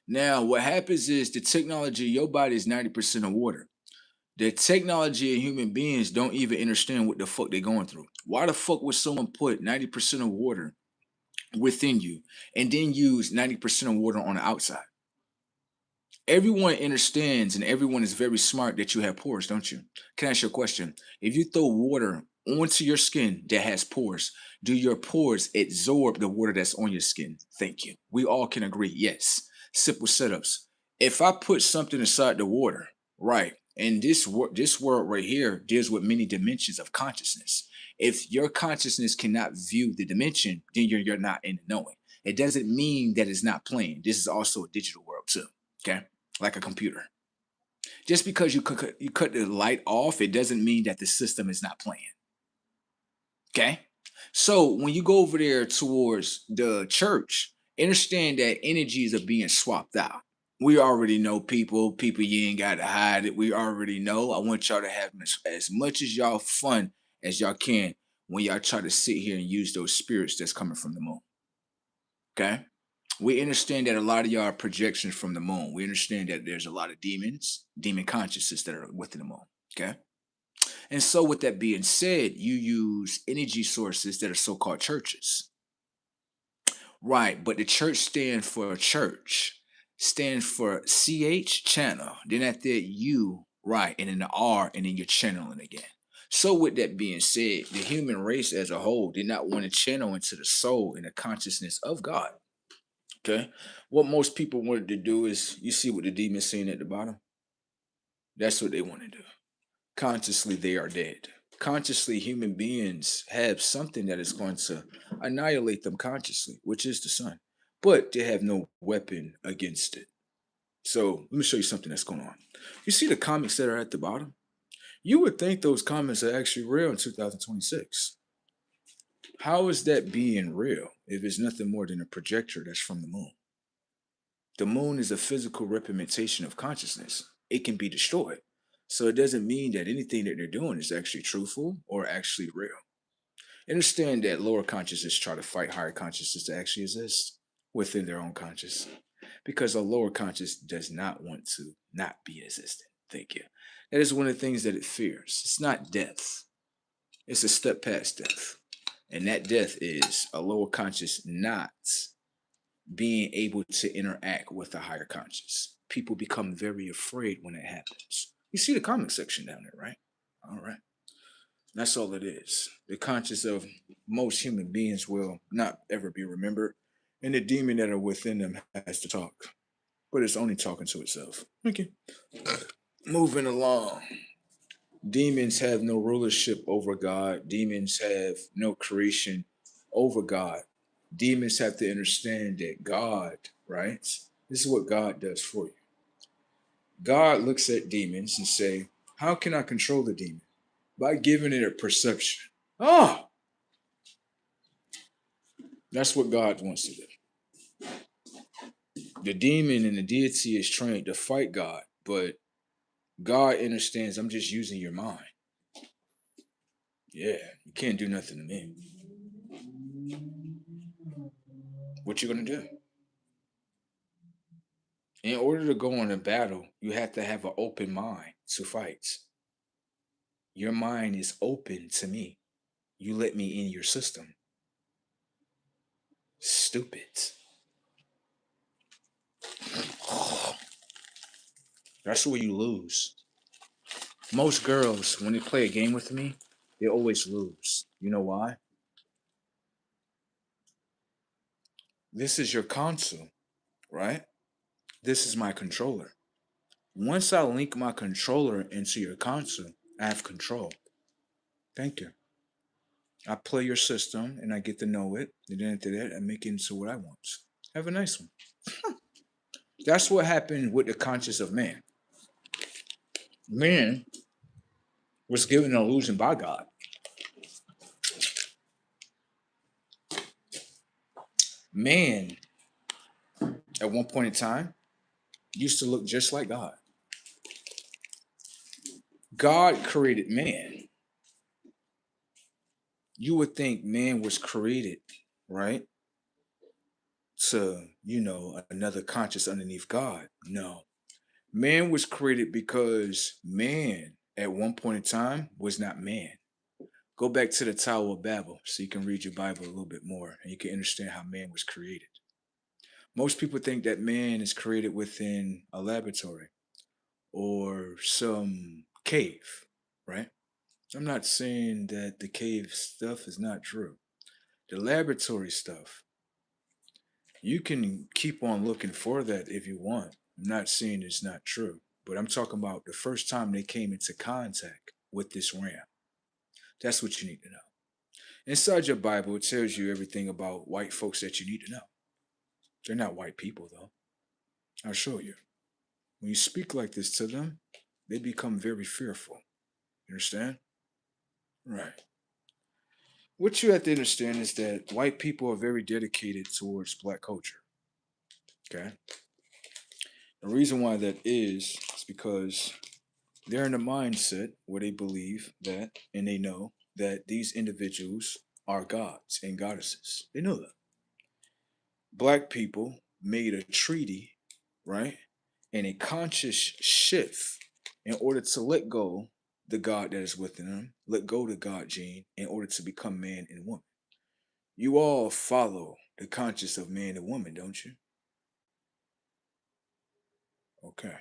Now, what happens is the technology of your body is 90% of water. The technology of human beings don't even understand what the fuck they're going through. Why the fuck would someone put 90% of water within you and then use 90% of water on the outside? Everyone understands and everyone is very smart that you have pores, don't you? Can I ask you a question? If you throw water onto your skin that has pores, do your pores absorb the water that's on your skin? Thank you. We all can agree, yes. Simple setups. If I put something inside the water, right, and this world right here deals with many dimensions of consciousness. If your consciousness cannot view the dimension, then you're not in the knowing. It doesn't mean that it's not playing. This is also a digital world too. Okay, like a computer. Just because you cut the light off, it doesn't mean that the system is not playing. Okay? So when you go over there towards the church, understand that energies are being swapped out. We already know people you ain't got to hide it. We already know. I want y'all to have as much as y'all fun as y'all can when y'all try to sit here and use those spirits that's coming from the moon. Okay? We understand that a lot of y'all are projections from the moon. We understand that there's a lot of demons, demon consciousness that are within the moon. Okay. And so, with that being said, you use energy sources that are so called churches. Right. But the church stands for church, stands for CH channel. Then at that U, right. And then the R, and then you're channeling again. So, with that being said, the human race as a whole did not want to channel into the soul and the consciousness of God. Okay. What most people wanted to do is, you see what the demon's saying at the bottom? That's what they want to do. Consciously, they are dead. Consciously, human beings have something that is going to annihilate them consciously, which is the sun, but they have no weapon against it. So let me show you something that's going on. You see the comics that are at the bottom? You would think those comics are actually real in 2026. How is that being real if it's nothing more than a projector that's from the moon? The moon is a physical representation of consciousness. It can be destroyed. So it doesn't mean that anything that they're doing is actually truthful or actually real. Understand that lower consciousness try to fight higher consciousness to actually exist within their own conscious. Because a lower conscious does not want to not be existent. Thank you. That is one of the things that it fears. It's not death. It's a step past death. And that death is a lower conscious not being able to interact with the higher conscious. People become very afraid when it happens. You see the comment section down there, right? All right. That's all it is. The conscious of most human beings will not ever be remembered, and the demon that are within them has to talk, but it's only talking to itself. Okay. Moving along. Demons have no rulership over God. Demons have no creation over God. Demons have to understand that God, right? This is what God does for you. God looks at demons and say, how can I control the demon? By giving it a perception. Oh, that's what God wants to do. The demon and the deity is trained to fight God, but God understands I'm just using your mind. Yeah, you can't do nothing to me. What you gonna do? In order to go on a battle, you have to have an open mind to fight. Your mind is open to me. You let me in your system. Stupid. That's where you lose. Most girls, when they play a game with me, they always lose. You know why? This is your console, right? This is my controller. Once I link my controller into your console, I have control. Thank you. I play your system and I get to know it. And then after that, I make it into what I want. Have a nice one. That's what happened with the conscience of man. Man was given an illusion by God. Man, at one point in time, used to look just like God. God created man. You would think man was created, right? To, another conscious underneath God. No. Man was created because man, at one point in time, was not man. Go back to the Tower of Babel so you can read your Bible a little bit more and you can understand how man was created. Most people think that man is created within a laboratory or some cave, right? I'm not saying that the cave stuff is not true. The laboratory stuff, you can keep on looking for that if you want. I'm not saying it's not true, but I'm talking about the first time they came into contact with this ram. That's what you need to know. Inside your Bible, it tells you everything about white folks that you need to know. They're not white people, though. I'll show you. When you speak like this to them, they become very fearful. You understand? Right. What you have to understand is that white people are very dedicated towards black culture. Okay? The reason why that is because they're in a mindset where they believe that and they know that these individuals are gods and goddesses. They know that. Black people made a treaty, right? And a conscious shift in order to let go the God that is within them, let go the God gene in order to become man and woman. You all follow the conscious of man and woman, don't you? Okay.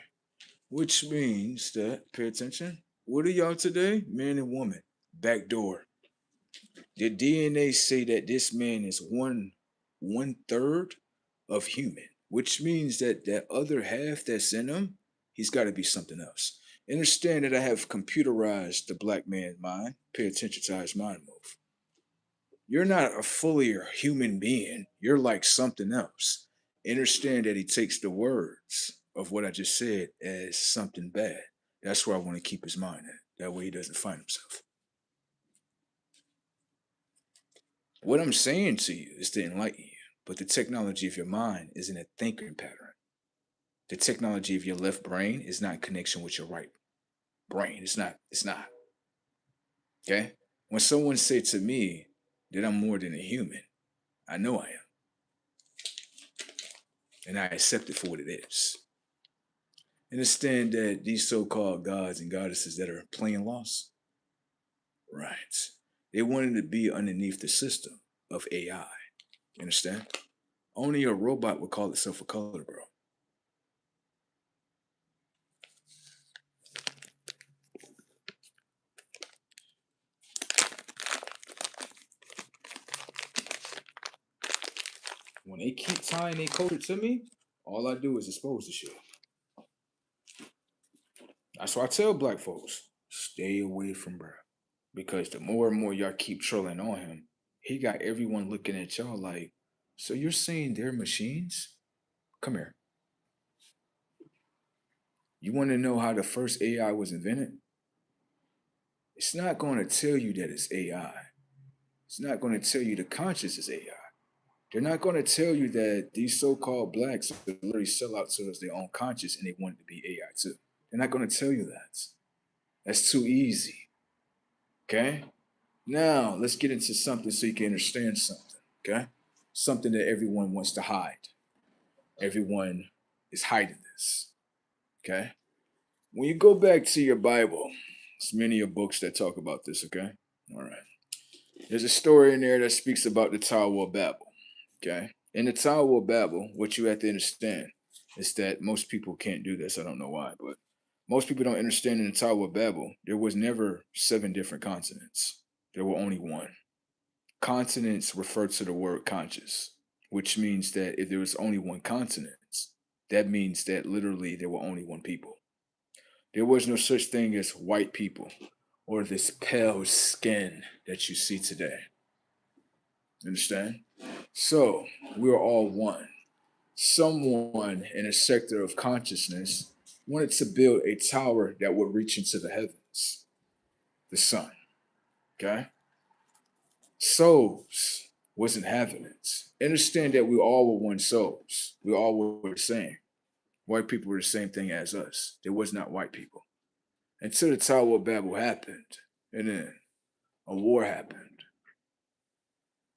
Which means that, pay attention, what are y'all today? Man and woman. Backdoor. The DNA say that this man is one third of human, which means that that other half that's in him, he's got to be something else. Understand that I have computerized the black man's mind. Pay attention to how his mind move. You're not a fully human being. You're like something else. Understand that he takes the words of what I just said as something bad. That's where I want to keep his mind at. That way he doesn't find himself. What I'm saying to you is to enlighten you, but the technology of your mind is in a thinking pattern. The technology of your left brain is not in connection with your right brain. It's not. It's not. Okay? When someone said to me that I'm more than a human, I know I am. And I accept it for what it is. Understand that these so-called gods and goddesses that are playing lost, right? They wanted to be underneath the system of AI. You understand? Only a robot would call itself a color, bro. When they keep tying their culture to me, all I do is expose the shit. That's why I tell black folks, stay away from bro. Because the more and more y'all keep trolling on him, he got everyone looking at y'all like, so you're saying they're machines? Come here. You want to know how the first AI was invented? It's not going to tell you that it's AI. It's not going to tell you the conscious is AI. They're not going to tell you that these so-called blacks literally sell out to us their own conscious and they want it to be AI too. They're not going to tell you that. That's too easy. Okay? Now, let's get into something so you can understand something. Okay? Something that everyone wants to hide. Everyone is hiding this. Okay? When you go back to your Bible, there's many of books that talk about this, okay? All right. There's a story in there that speaks about the Tower of Babel, okay? In the Tower of Babel, what you have to understand is that most people can't do this. I don't know why, but most people don't understand in the Tower of Babel, there was never 7 different continents. There were only one. Continents refer to the word conscious, which means that if there was only one continent, that means that literally there were only one people. There was no such thing as white people or this pale skin that you see today. Understand? So, we're all one. Someone in a sector of consciousness wanted to build a tower that would reach into the heavens, the sun. Okay? Souls wasn't having it. Understand that we all were one souls. We all were the same. White people were the same thing as us. There was not white people. Until the Tower of Babel happened, and then a war happened.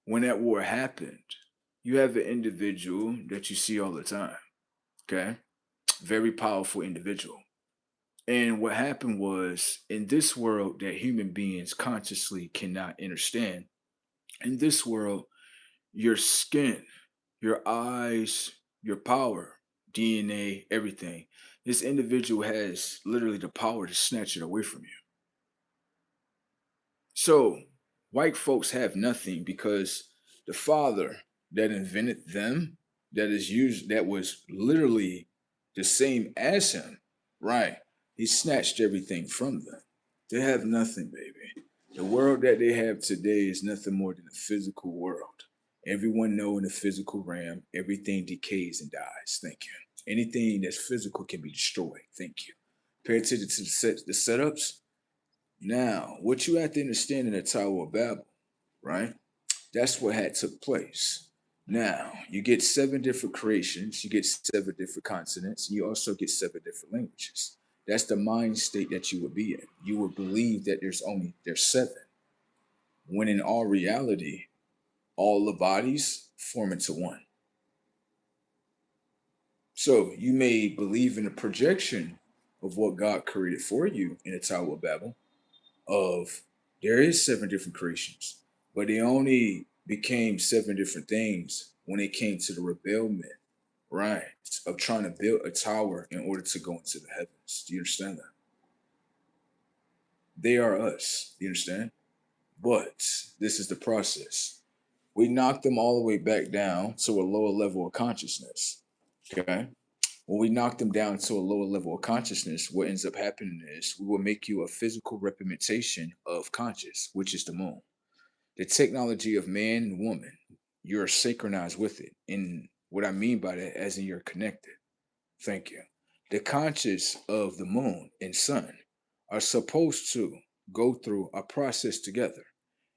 When that war happened, you have an individual that you see all the time, okay? Very powerful individual. And what happened was, in this world that human beings consciously cannot understand, in this world, your skin, your eyes, your power, DNA, everything. This individual has literally the power to snatch it away from you. So white folks have nothing because the father that invented them, that was literally the same as him, right? He snatched everything from them. They have nothing, baby. The world that they have today is nothing more than a physical world. Everyone know in the physical realm, everything decays and dies. Thank you. Anything that's physical can be destroyed. Thank you. Pay attention to the setups. Now, what you have to understand in the Tower of Babel, right? That's what had took place. Now, you get 7 different creations, you get 7 different continents, and you also get 7 different languages. That's the mind state that you would be in. You would believe that there's 7, when in all reality, all the bodies form into one. So you may believe in a projection of what God created for you in the Tower of Babel, of there is 7 different creations, but they only became 7 different things when it came to the rebellion, right? Of trying to build a tower in order to go into the heavens. Do you understand that? They are us. Do you understand? But this is the process. We knock them all the way back down to a lower level of consciousness. Okay. When we knock them down to a lower level of consciousness, what ends up happening is we will make you a physical representation of conscious, which is the moon. The technology of man and woman, you're synchronized with it. And what I mean by that, as in you're connected. Thank you. The conscious of the moon and sun are supposed to go through a process together.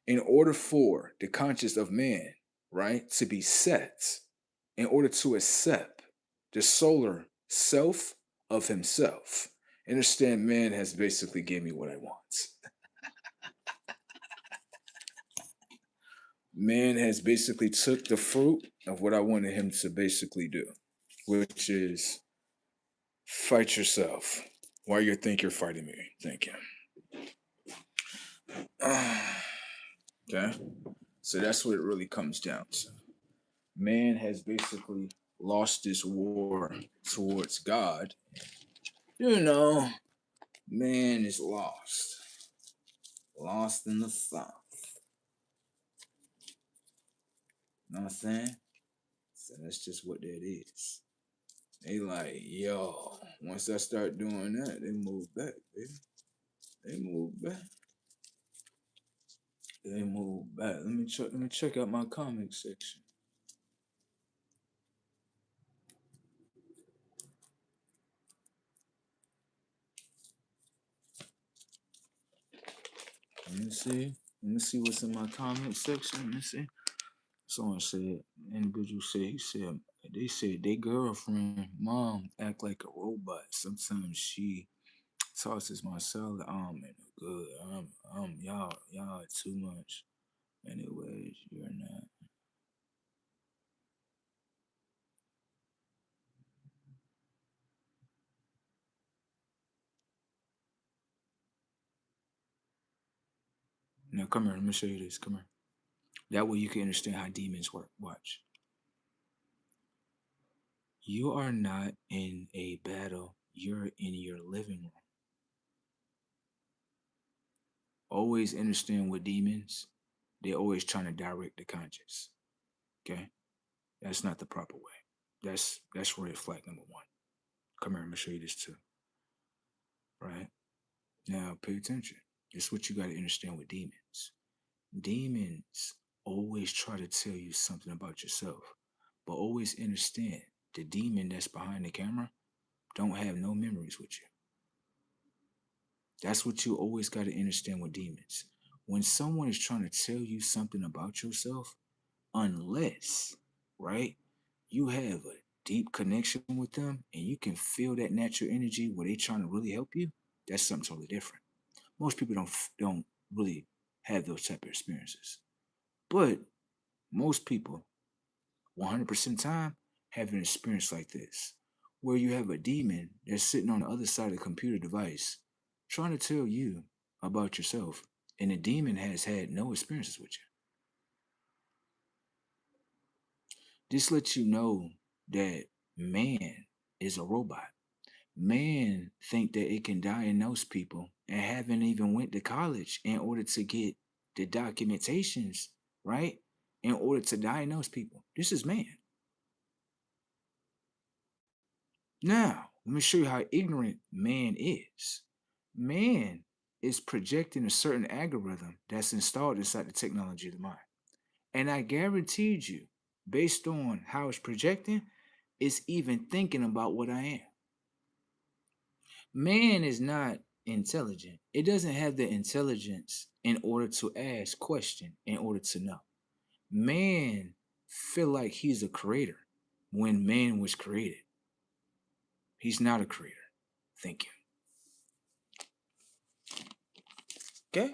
In order for the conscious of man, right, to be set, in order to accept the solar self of himself. Understand, man has basically gave me what I want. Man has basically took the fruit of what I wanted him to basically do, which is fight yourself. Why you think you're fighting me? Thank you. Okay, so that's what it really comes down to. Man has basically lost this war towards God. You know, man is lost. Lost in the south. Know what I'm saying? So that's just what that is. They like, yo, once I start doing that, they move back, baby. They move back. They move back. Let me check out my comment section. Let me see. Let me see what's in my comment section. Let me see. Someone said, individual said, they said their girlfriend, mom, act like a robot. Sometimes she tosses my salad and good. Y'all are too much. Anyways, you're not. Now come here, let me show you this. Come here. That way you can understand how demons work. Watch. You are not in a battle, you're in your living room. Always understand with demons, they're always trying to direct the conscious. Okay? That's not the proper way. That's red flag number 1. Come here, I'm gonna show you this too. Right? Now pay attention. This is what you gotta understand with demons. Demons always try to tell you something about yourself, but always understand the demon that's behind the camera don't have no memories with you. That's what you always got to understand with demons. When someone is trying to tell you something about yourself, unless, right, you have a deep connection with them and you can feel that natural energy where they're trying to really help you, that's something totally different. Most people don't really have those type of experiences. But most people, 100% of the time, have an experience like this, where you have a demon that's sitting on the other side of the computer device trying to tell you about yourself, and the demon has had no experiences with you. This lets you know that Man is a robot. Man think that it can diagnose people and haven't even went to college in order to get the documentations, right? In order to diagnose people. This is man. Now, let me show you how ignorant man is. Man is projecting a certain algorithm that's installed inside the technology of the mind. And I guaranteed you, based on how it's projecting, it's even thinking about what I am. Man is not intelligent. It doesn't have the intelligence in order to ask question, in order to know. Man feel like he's a creator when man was created. He's not a creator. Thank you. Okay?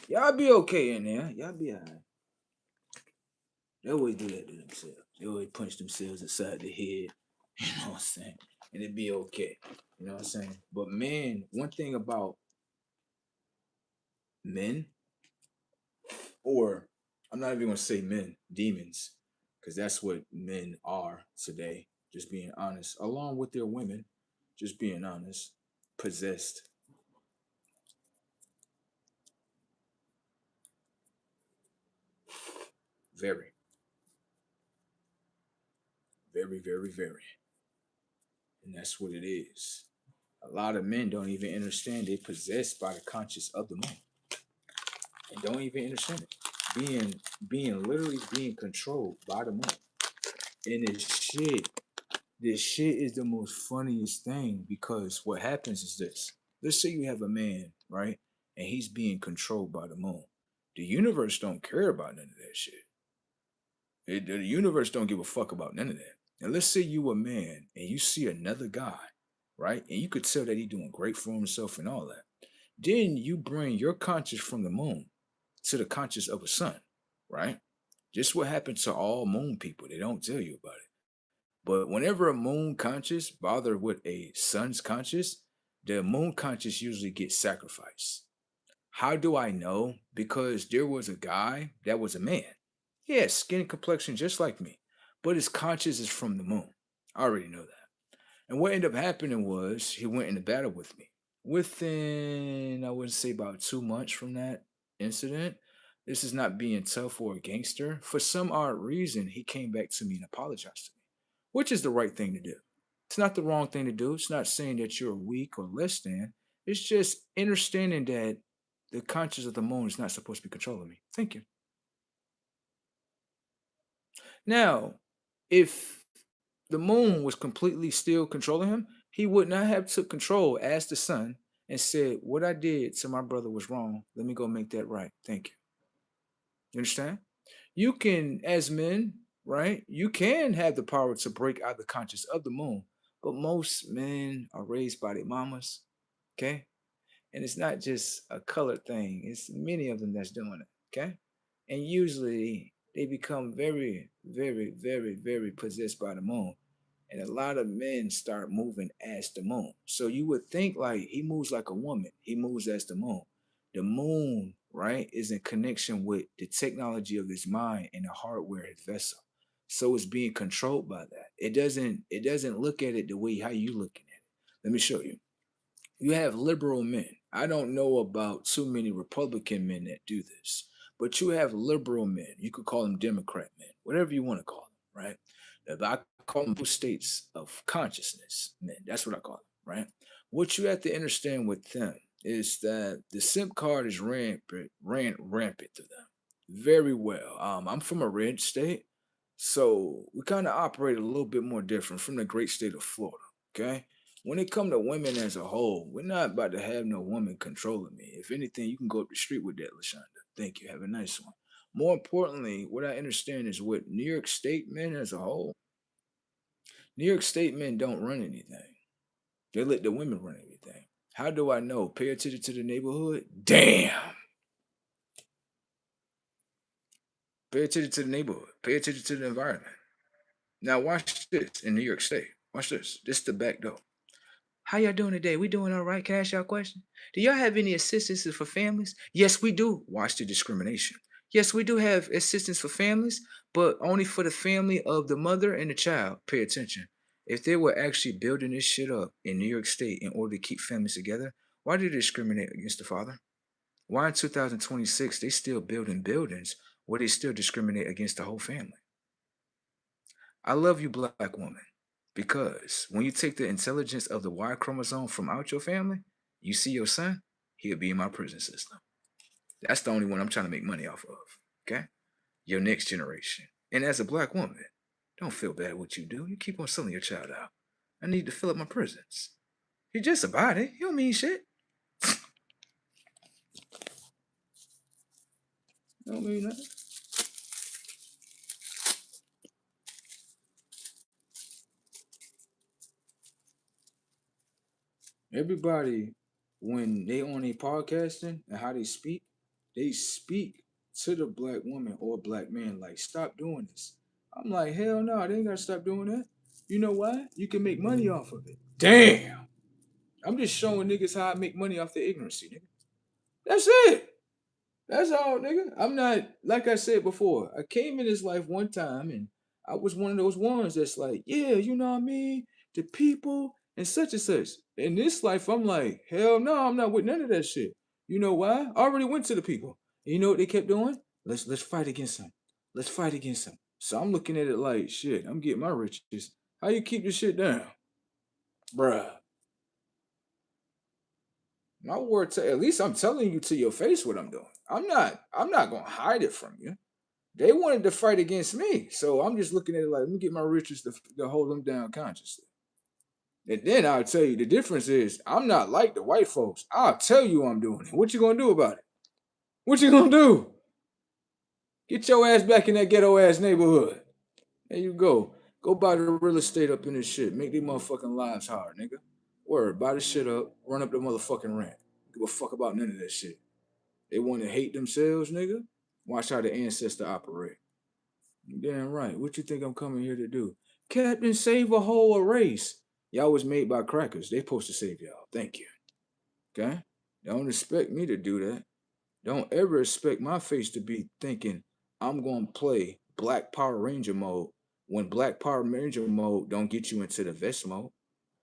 Y'all be okay in there. Y'all be alright. They always do that to themselves. They always punch themselves inside the head. You know what I'm saying? And it'd be okay. You know what I'm saying? But man, one thing about men, or I'm not even gonna say men, demons, because that's what men are today, just being honest, along with their women, just being honest, possessed. Very, very, very, very. And that's what it is. A lot of men don't even understand they're possessed by the conscious of the moon. And don't even understand it. Being literally being controlled by the moon. And this shit is the most funniest thing, because what happens is this. Let's say you have a man, right? And he's being controlled by the moon. The universe don't care about none of that shit. The universe don't give a fuck about none of that. And let's say you a man and you see another guy, right? And you could tell that he's doing great for himself and all that. Then you bring your conscious from the moon to the conscious of a sun, right? Just what happened to all moon people. They don't tell you about it. But whenever a moon conscious bother with a sun's conscious, the moon conscious usually gets sacrificed. How do I know? Because there was a guy that was a man. Yeah, skin and complexion just like me. But his conscious is from the moon. I already know that. And what ended up happening was he went into battle with me. Within, I would say, about 2 months from that incident, this is not being tough or a gangster. For some odd reason, he came back to me and apologized to me, which is the right thing to do. It's not the wrong thing to do. It's not saying that you're weak or less than. It's just understanding that the conscience of the moon is not supposed to be controlling me. Thank you. Now, if the moon was completely still controlling him, he would not have took control as the sun and said, what I did to my brother was wrong. Let me go make that right. Thank you. You understand? You can, as men, right? You can have the power to break out the conscience of the moon, but most men are raised by their mamas, okay? And it's not just a colored thing. It's many of them that's doing it, okay? And usually they become very, very, very, very possessed by the moon. And a lot of men start moving as the moon. So you would think like he moves like a woman. He moves as the moon. The moon, right, is in connection with the technology of his mind and the hardware of his vessel. So it's being controlled by that. It doesn't look at it the way how you looking at it. Let me show you. You have liberal men. I don't know about too many Republican men that do this, but you have liberal men. You could call them Democrat men, whatever you want to call them, right? I call them states of consciousness men. That's what I call them, right? What you have to understand with them is that the SIM card is ran rampant to them very well. I'm from a red state, so we kind of operate a little bit more different from the great state of Florida. Okay, when it come to women as a whole, we're not about to have no woman controlling me. If anything, you can go up the street with that, LaShonda. Thank you. Have a nice one. More importantly, what I understand is with New York State men as a whole, New York State men don't run anything. They let the women run everything. How do I know? Pay attention to the neighborhood? Damn. Pay attention to the neighborhood. Pay attention to the environment. Now watch this in New York State. Watch this. This is the back door. How y'all doing today? We doing all right? Can I ask y'all a question? Do y'all have any assistance for families? Yes, we do. Watch the discrimination. Yes, we do have assistance for families, but only for the family of the mother and the child. Pay attention. If they were actually building this shit up in New York State in order to keep families together, why do they discriminate against the father? Why in 2026 they still building buildings where they still discriminate against the whole family? I love you, black woman, because when you take the intelligence of the Y chromosome from out your family, you see your son, he'll be in my prison system. That's the only one I'm trying to make money off of. Okay? Your next generation. And as a black woman, don't feel bad what you do. You keep on selling your child out. I need to fill up my prisons. You're just a body. You don't mean shit. You don't mean nothing. Everybody, when they on a podcasting and how they speak to the black woman or black man like, stop doing this. I'm like, hell no, they ain't gotta stop doing that. You know why? You can make money off of it. Damn. I'm just showing niggas how I make money off the ignorancy, nigga. That's it. That's all, nigga. I'm not, like I said before, I came in this life one time and I was one of those ones that's like, yeah, you know what I mean? The people and such and such. In this life, I'm like, hell no, I'm not with none of that shit. You know why? I already went to the people. And you know what they kept doing? Let's fight against them. Let's fight against them. So I'm looking at it like, shit, I'm getting my riches. How you keep this shit down? Bruh. My word, at least I'm telling you to your face what I'm doing. I'm not gonna hide it from you. They wanted to fight against me, so I'm just looking at it like, let me get my riches to hold them down consciously. And then I'll tell you the difference is I'm not like the white folks. I'll tell you I'm doing it. What you gonna do about it? What you gonna do? Get your ass back in that ghetto ass neighborhood. There you go. Go buy the real estate up in this shit. Make these motherfucking lives hard, nigga. Word, buy the shit up, run up the motherfucking rent. Give a fuck about none of that shit. They want to hate themselves, nigga. Watch how the ancestor operate. Damn right. What you think I'm coming here to do? Captain, save a whole race. Y'all was made by crackers. They supposed to save y'all. Thank you. Okay? Don't expect me to do that. Don't ever expect my face to be thinking I'm going to play Black Power Ranger mode when Black Power Ranger mode don't get you into the vest mode.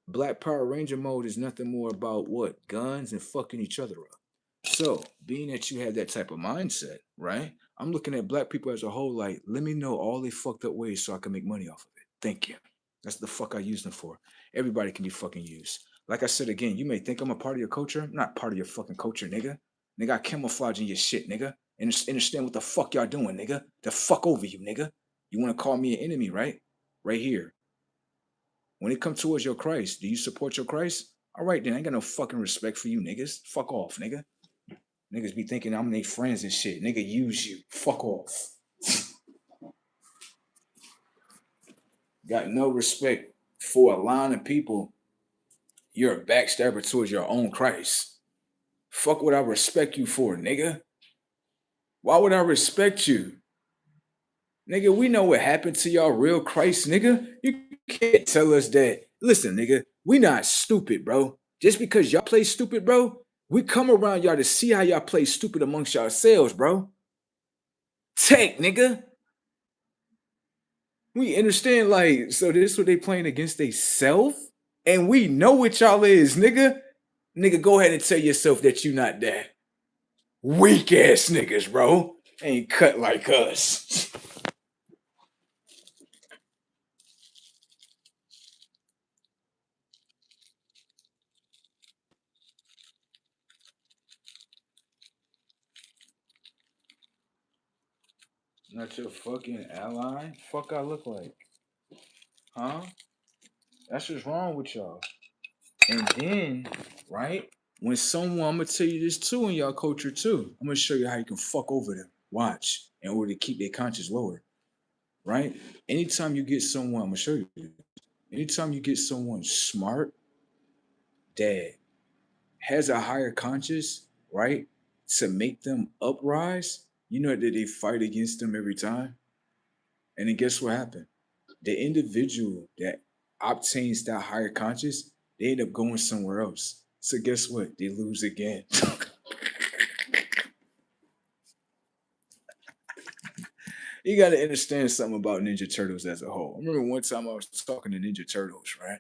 Black Power Ranger mode is nothing more about what? Guns and fucking each other up. So, being that you have that type of mindset, right? I'm looking at black people as a whole like, let me know all they fucked up ways so I can make money off of it. Thank you. That's the fuck I use them for. Everybody can be fucking used. Like I said again, you may think I'm a part of your culture. I'm not part of your fucking culture, nigga. Nigga, I camouflage in your shit, nigga. And understand what the fuck y'all doing, nigga. The fuck over you, nigga. You want to call me an enemy, right? Right here. When it comes towards your Christ, do you support your Christ? All right, then I ain't got no fucking respect for you niggas. Fuck off, nigga. Niggas be thinking I'm their friends and shit. Nigga use you. Fuck off. Got no respect for a line of people. You're a backstabber towards your own Christ. Fuck what I respect you for, nigga. Why would I respect you? Nigga, we know what happened to y'all real Christ, nigga. You can't tell us that. Listen, nigga, we not stupid, bro. Just because y'all play stupid, bro, we come around y'all to see how y'all play stupid amongst yourselves, bro. Tech, nigga. We understand, like, so this is what they playing against they self? And we know what y'all is, nigga. Nigga, go ahead and tell yourself that you not that. Weak ass niggas, bro. Ain't cut like us. Not your fucking ally? Fuck I look like? Huh? That's what's wrong with y'all. And then, right? When someone, I'm gonna tell you this too in y'all culture too. I'm gonna show you how you can fuck over them. Watch. In order to keep their conscience lower. Right? Anytime you get someone, I'm gonna show you. Anytime you get someone smart that has a higher conscience, right? To make them uprise, you know that they fight against them every time. And then guess what happened? The individual that obtains that higher conscious, they end up going somewhere else. So guess what? They lose again. You got to understand something about Ninja Turtles as a whole. I remember one time I was talking to Ninja Turtles, right?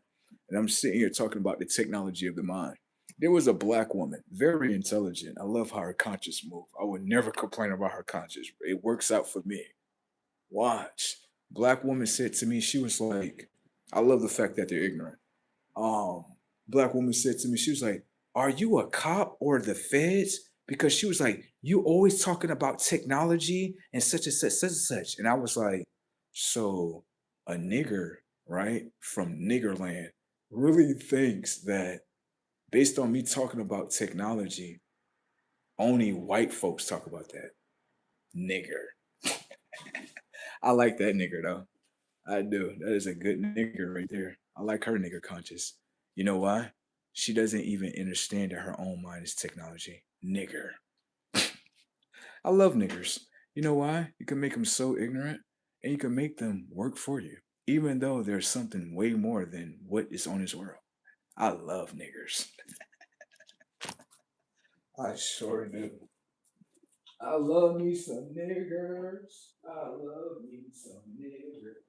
And I'm sitting here talking about the technology of the mind. There was a black woman, very intelligent. I love how her conscious move. I would never complain about her conscious. It works out for me. Watch. Black woman said to me, she was like, I love the fact that they're ignorant. Um, Black woman said to me, she was like, "Are you a cop or the feds?" Because she was like, "You always talking about technology and such and such." And I was like, so a nigger, right, from Niggerland really thinks that based on me talking about technology, only white folks talk about that. Nigger. I like that nigger though. I do. That is a good nigger right there. I like her nigger conscious. You know why? She doesn't even understand that her own mind is technology. Nigger. I love niggers. You know why? You can make them so ignorant and you can make them work for you, even though there's something way more than what is on this world. I love niggers. I sure do. I love me some niggers. I love me some niggers.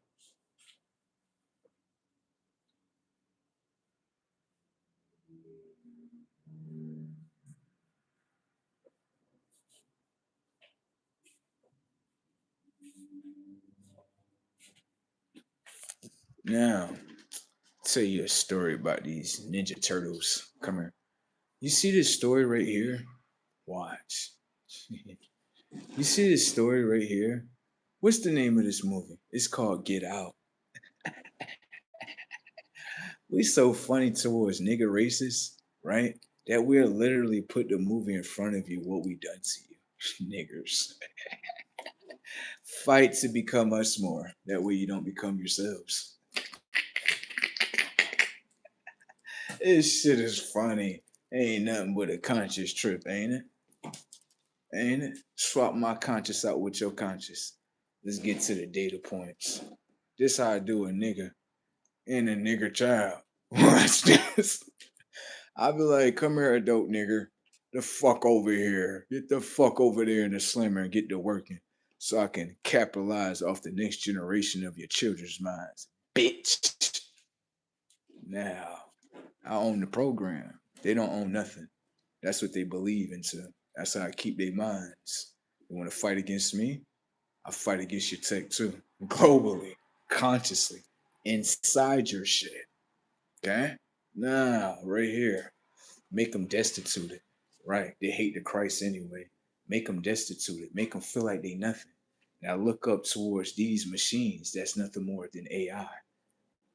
Now, tell you a story about these Ninja Turtles. Come here. You see this story right here? Watch. You see this story right here? What's the name of this movie? It's called Get Out. We so funny towards nigger racists, right? That we'll literally put the movie in front of you what we done to you. Niggers. Fight to become us more. That way you don't become yourselves. This shit is funny. Ain't nothing but a conscious trip, ain't it? Ain't it? Swap my conscious out with your conscious. Let's get to the data points. This how I do a nigga and a nigger child. Watch this. I'll be like, come here, adult nigger. The fuck over here. Get the fuck over there in the slimmer and get to working so I can capitalize off the next generation of your children's minds. Bitch. Now, I own the program. They don't own nothing. That's what they believe into. That's how I keep their minds. You want to fight against me? I fight against your tech too. Globally, consciously, inside your shit. Okay? Now, right here. Make them destituted. Right. They hate the Christ anyway. Make them destituted. Make them feel like they nothing. Now look up towards these machines. That's nothing more than AI.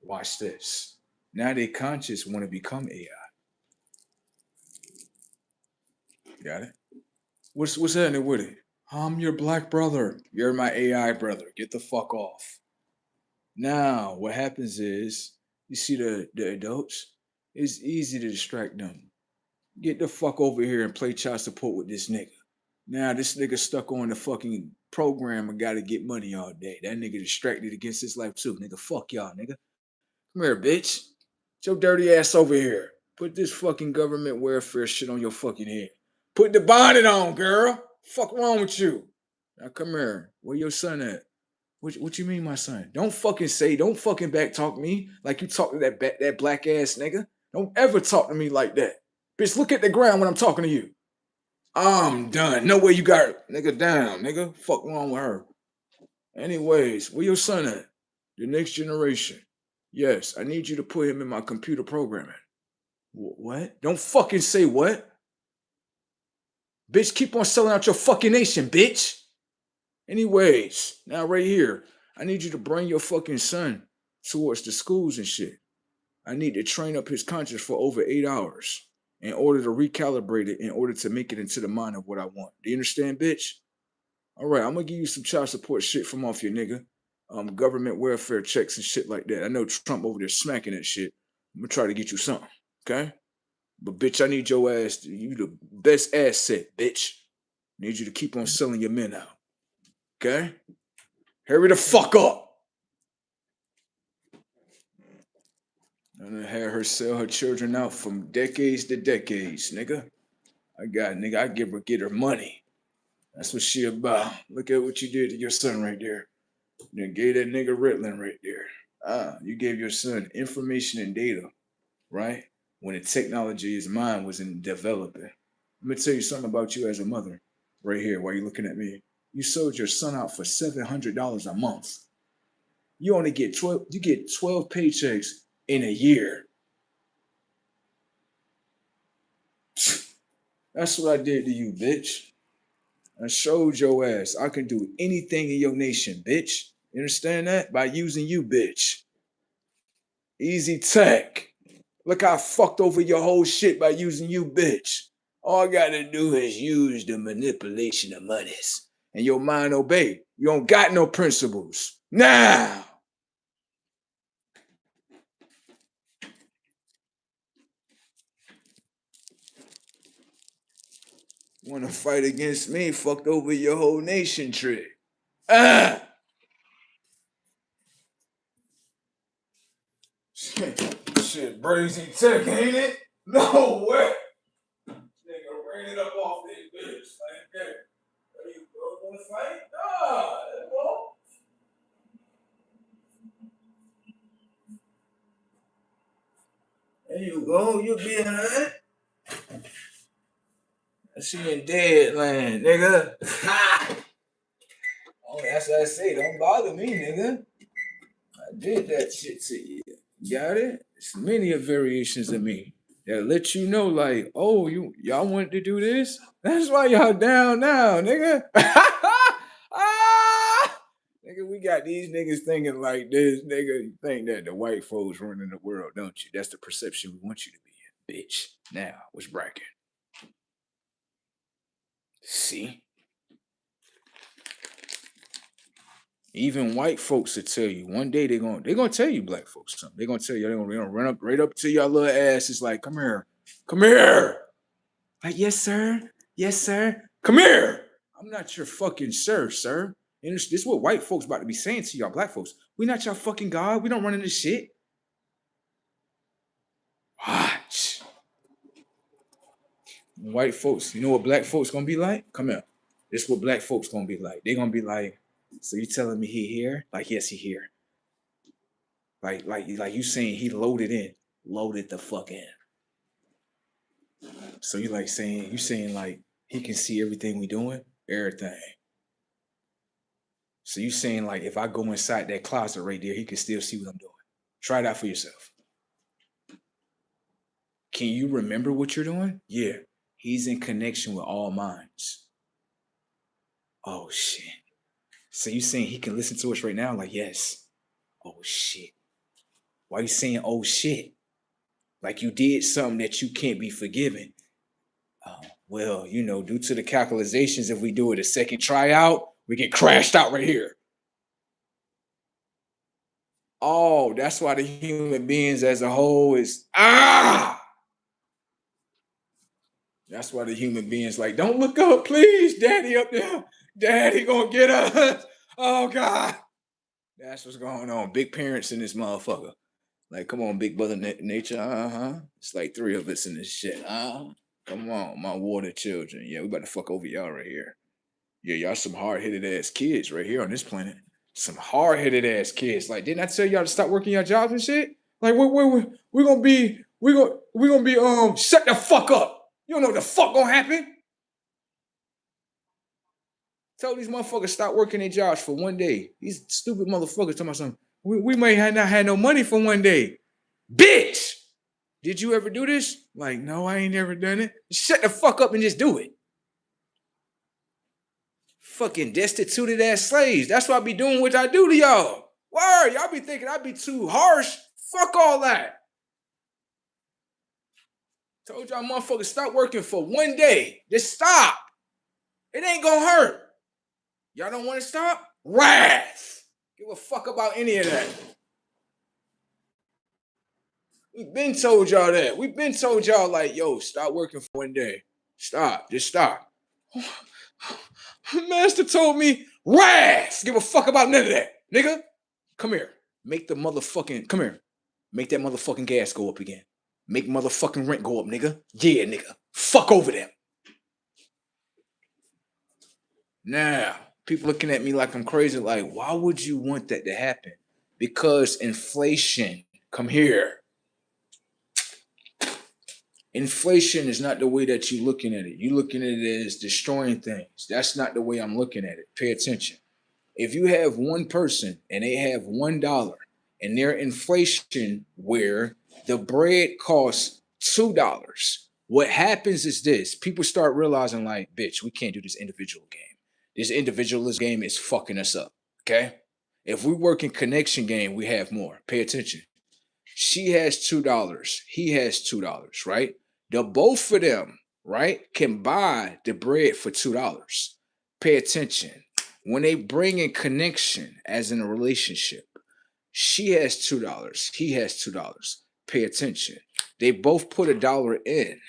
Watch this. Now they conscious want to become AI. Got it? What's happening with it? I'm your black brother. You're my AI brother. Get the fuck off. Now what happens is you see the adults. It's easy to distract them. Get the fuck over here and play child support with this nigga. Now this nigga stuck on the fucking program and gotta get money all day. That nigga distracted against his life too. Nigga, fuck y'all, nigga. Come here, bitch. Get your dirty ass over here. Put this fucking government welfare shit on your fucking head. Put the bonnet on, girl. Fuck wrong with you? Now come here. Where your son at? What you mean, my son? Don't fucking back talk me like you talk to that black ass nigga. Don't ever talk to me like that. Bitch, look at the ground when I'm talking to you. I'm done. No way you got it. Nigga down, nigga. Fuck wrong with her. Anyways, where your son at? The next generation. Yes, I need you to put him in my computer programming. What? Don't fucking say what? Bitch, keep on selling out your fucking nation, bitch. Anyways, now right here, I need you to bring your fucking son towards the schools and shit. I need to train up his conscience for over 8 hours in order to recalibrate it in order to make it into the mind of what I want. Do you understand, bitch? All right, I'm gonna give you some child support shit from off your nigga. Government welfare checks and shit like that. I know Trump over there smacking that shit. I'm gonna try to get you something, okay? But bitch, I need your ass. You the best asset, bitch. Need you to keep on selling your men out, okay? Hurry the fuck up. And I had her sell her children out from decades to decades, nigga. I get her money. That's what she about. Look at what you did to your son right there. You gave that nigga Ritalin right there. You gave your son information and data, right? When the technology his mind wasn't developing. Let me tell you something about you as a mother, right here, while you're looking at me. You sold your son out for $700 a month. You only get 12, you get 12 paychecks in a year. That's what I did to you, bitch. I showed your ass I can do anything in your nation, bitch. You understand that? By using you, bitch. Easy tech. Look how I fucked over your whole shit by using you, bitch. All I gotta do is use the manipulation of monies. And your mind obey. You don't got no principles. Now! Wanna fight against me, fucked over your whole nation trick. Shit, brazy tech, ain't it? No way! Nigga ran it up off this bitch like that. Are you wanna fight? Nah, well. There you go, you'll be alright. I see you in dead land, nigga. Oh, that's what I say. Don't bother me, nigga. I did that shit to you. Got it? It's many of variations of me that let you know, like, oh, y'all wanted to do this? That's why y'all down now, nigga. Nigga, we got these niggas thinking like this, nigga. You think that the white folks running the world, don't you? That's the perception we want you to be in, bitch. Now, which bracket? See? Even white folks will tell you one day they're gonna tell you black folks something. They're gonna tell you they're gonna run up right up to your little ass. It's like, come here, come here. Like, yes, sir, yes, sir. Come here. I'm not your fucking sir. And this is what white folks about to be saying to y'all black folks. We not your fucking God. We don't run into shit. Watch. White folks, you know what black folks gonna be like? Come here. This is what black folks gonna be like. They're gonna be like, so you telling me he here? Like, yes, he here. Like you saying he loaded the fuck in. So you saying like he can see everything we doing, everything. So you saying like if I go inside that closet right there, he can still see what I'm doing. Try it out for yourself. Can you remember what you're doing? Yeah. He's in connection with all minds. Oh shit. So you saying he can listen to us right now? Like, yes. Oh shit. Why you saying oh shit? Like you did something that you can't be forgiven. Well, you know, due to the calculations, if we do it a second tryout, we get crashed out right here. Oh, that's why the human beings as a whole is That's why the human beings like, don't look up, please, daddy up there. Daddy gonna get us. Oh God. That's what's going on. Big parents in this motherfucker. Like, come on, big brother nature. It's like 3 of us in this shit. Come on, my water children. Yeah, we about to fuck over y'all right here. Yeah, y'all some hard-headed ass kids right here on this planet. Some hard-headed ass kids. Like, didn't I tell y'all to stop working your jobs and shit? Like, we're gonna be shut the fuck up. You don't know what the fuck gonna happen. Tell these motherfuckers stop working their jobs for one day. These stupid motherfuckers talking about something. We may have not had no money for one day. Bitch! Did you ever do this? Like, no, I ain't never done it. Shut the fuck up and just do it. Fucking destituted ass slaves. That's what I be doing what I do to y'all. Word, y'all be thinking I be too harsh. Fuck all that. Told y'all motherfuckers stop working for one day. Just stop. It ain't gonna hurt. Y'all don't want to stop? Wrath. Give a fuck about any of that. We've been told y'all that. We've been told y'all like, yo, stop working for one day. Stop. Just stop. Master told me, wrath. Give a fuck about none of that. Nigga, come here. Make that motherfucking gas go up again. Make motherfucking rent go up, nigga. Yeah, nigga. Fuck over them. Now, people looking at me like I'm crazy. Like, why would you want that to happen? Because inflation. Come here. Inflation is not the way that you're looking at it. You're looking at it as destroying things. That's not the way I'm looking at it. Pay attention. If you have one person and they have $1 and their inflation where the bread costs $2, what happens is this: people start realizing, like, bitch, we can't do this individual game. This individualist game is fucking us up. Okay? If we work in connection game, we have more. Pay attention. She has $2. He has $2, right? The both of them, right, can buy the bread for $2. Pay attention. When they bring in connection, as in a relationship, she has $2. He has $2. Pay attention. They both put $1 in.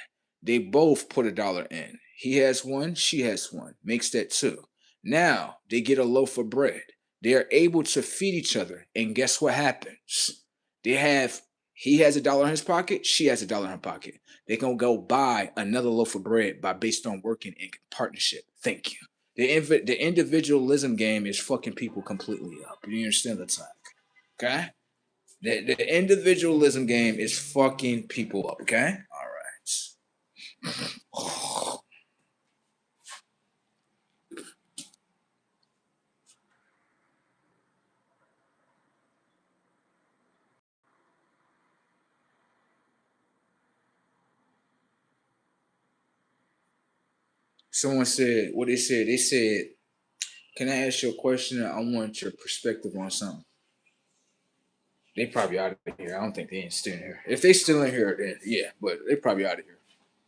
They both put $1 in. He has one, she has one. Makes that two. Now they get a loaf of bread. They are able to feed each other. And guess what happens? He has $1 in his pocket, she has $1 in her pocket. They're gonna go buy another loaf of bread based on working in partnership. Thank you. The individualism game is fucking people completely up. You understand the time? Okay? The individualism game is fucking people up, okay? All right. Someone said, what they said? They said, can I ask you a question? I want your perspective on something. They probably out of here. I don't think they ain't still in here. If they still in here, then yeah, but they probably out of here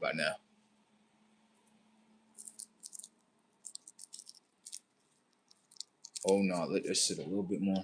by now. Oh no, let us sit a little bit more.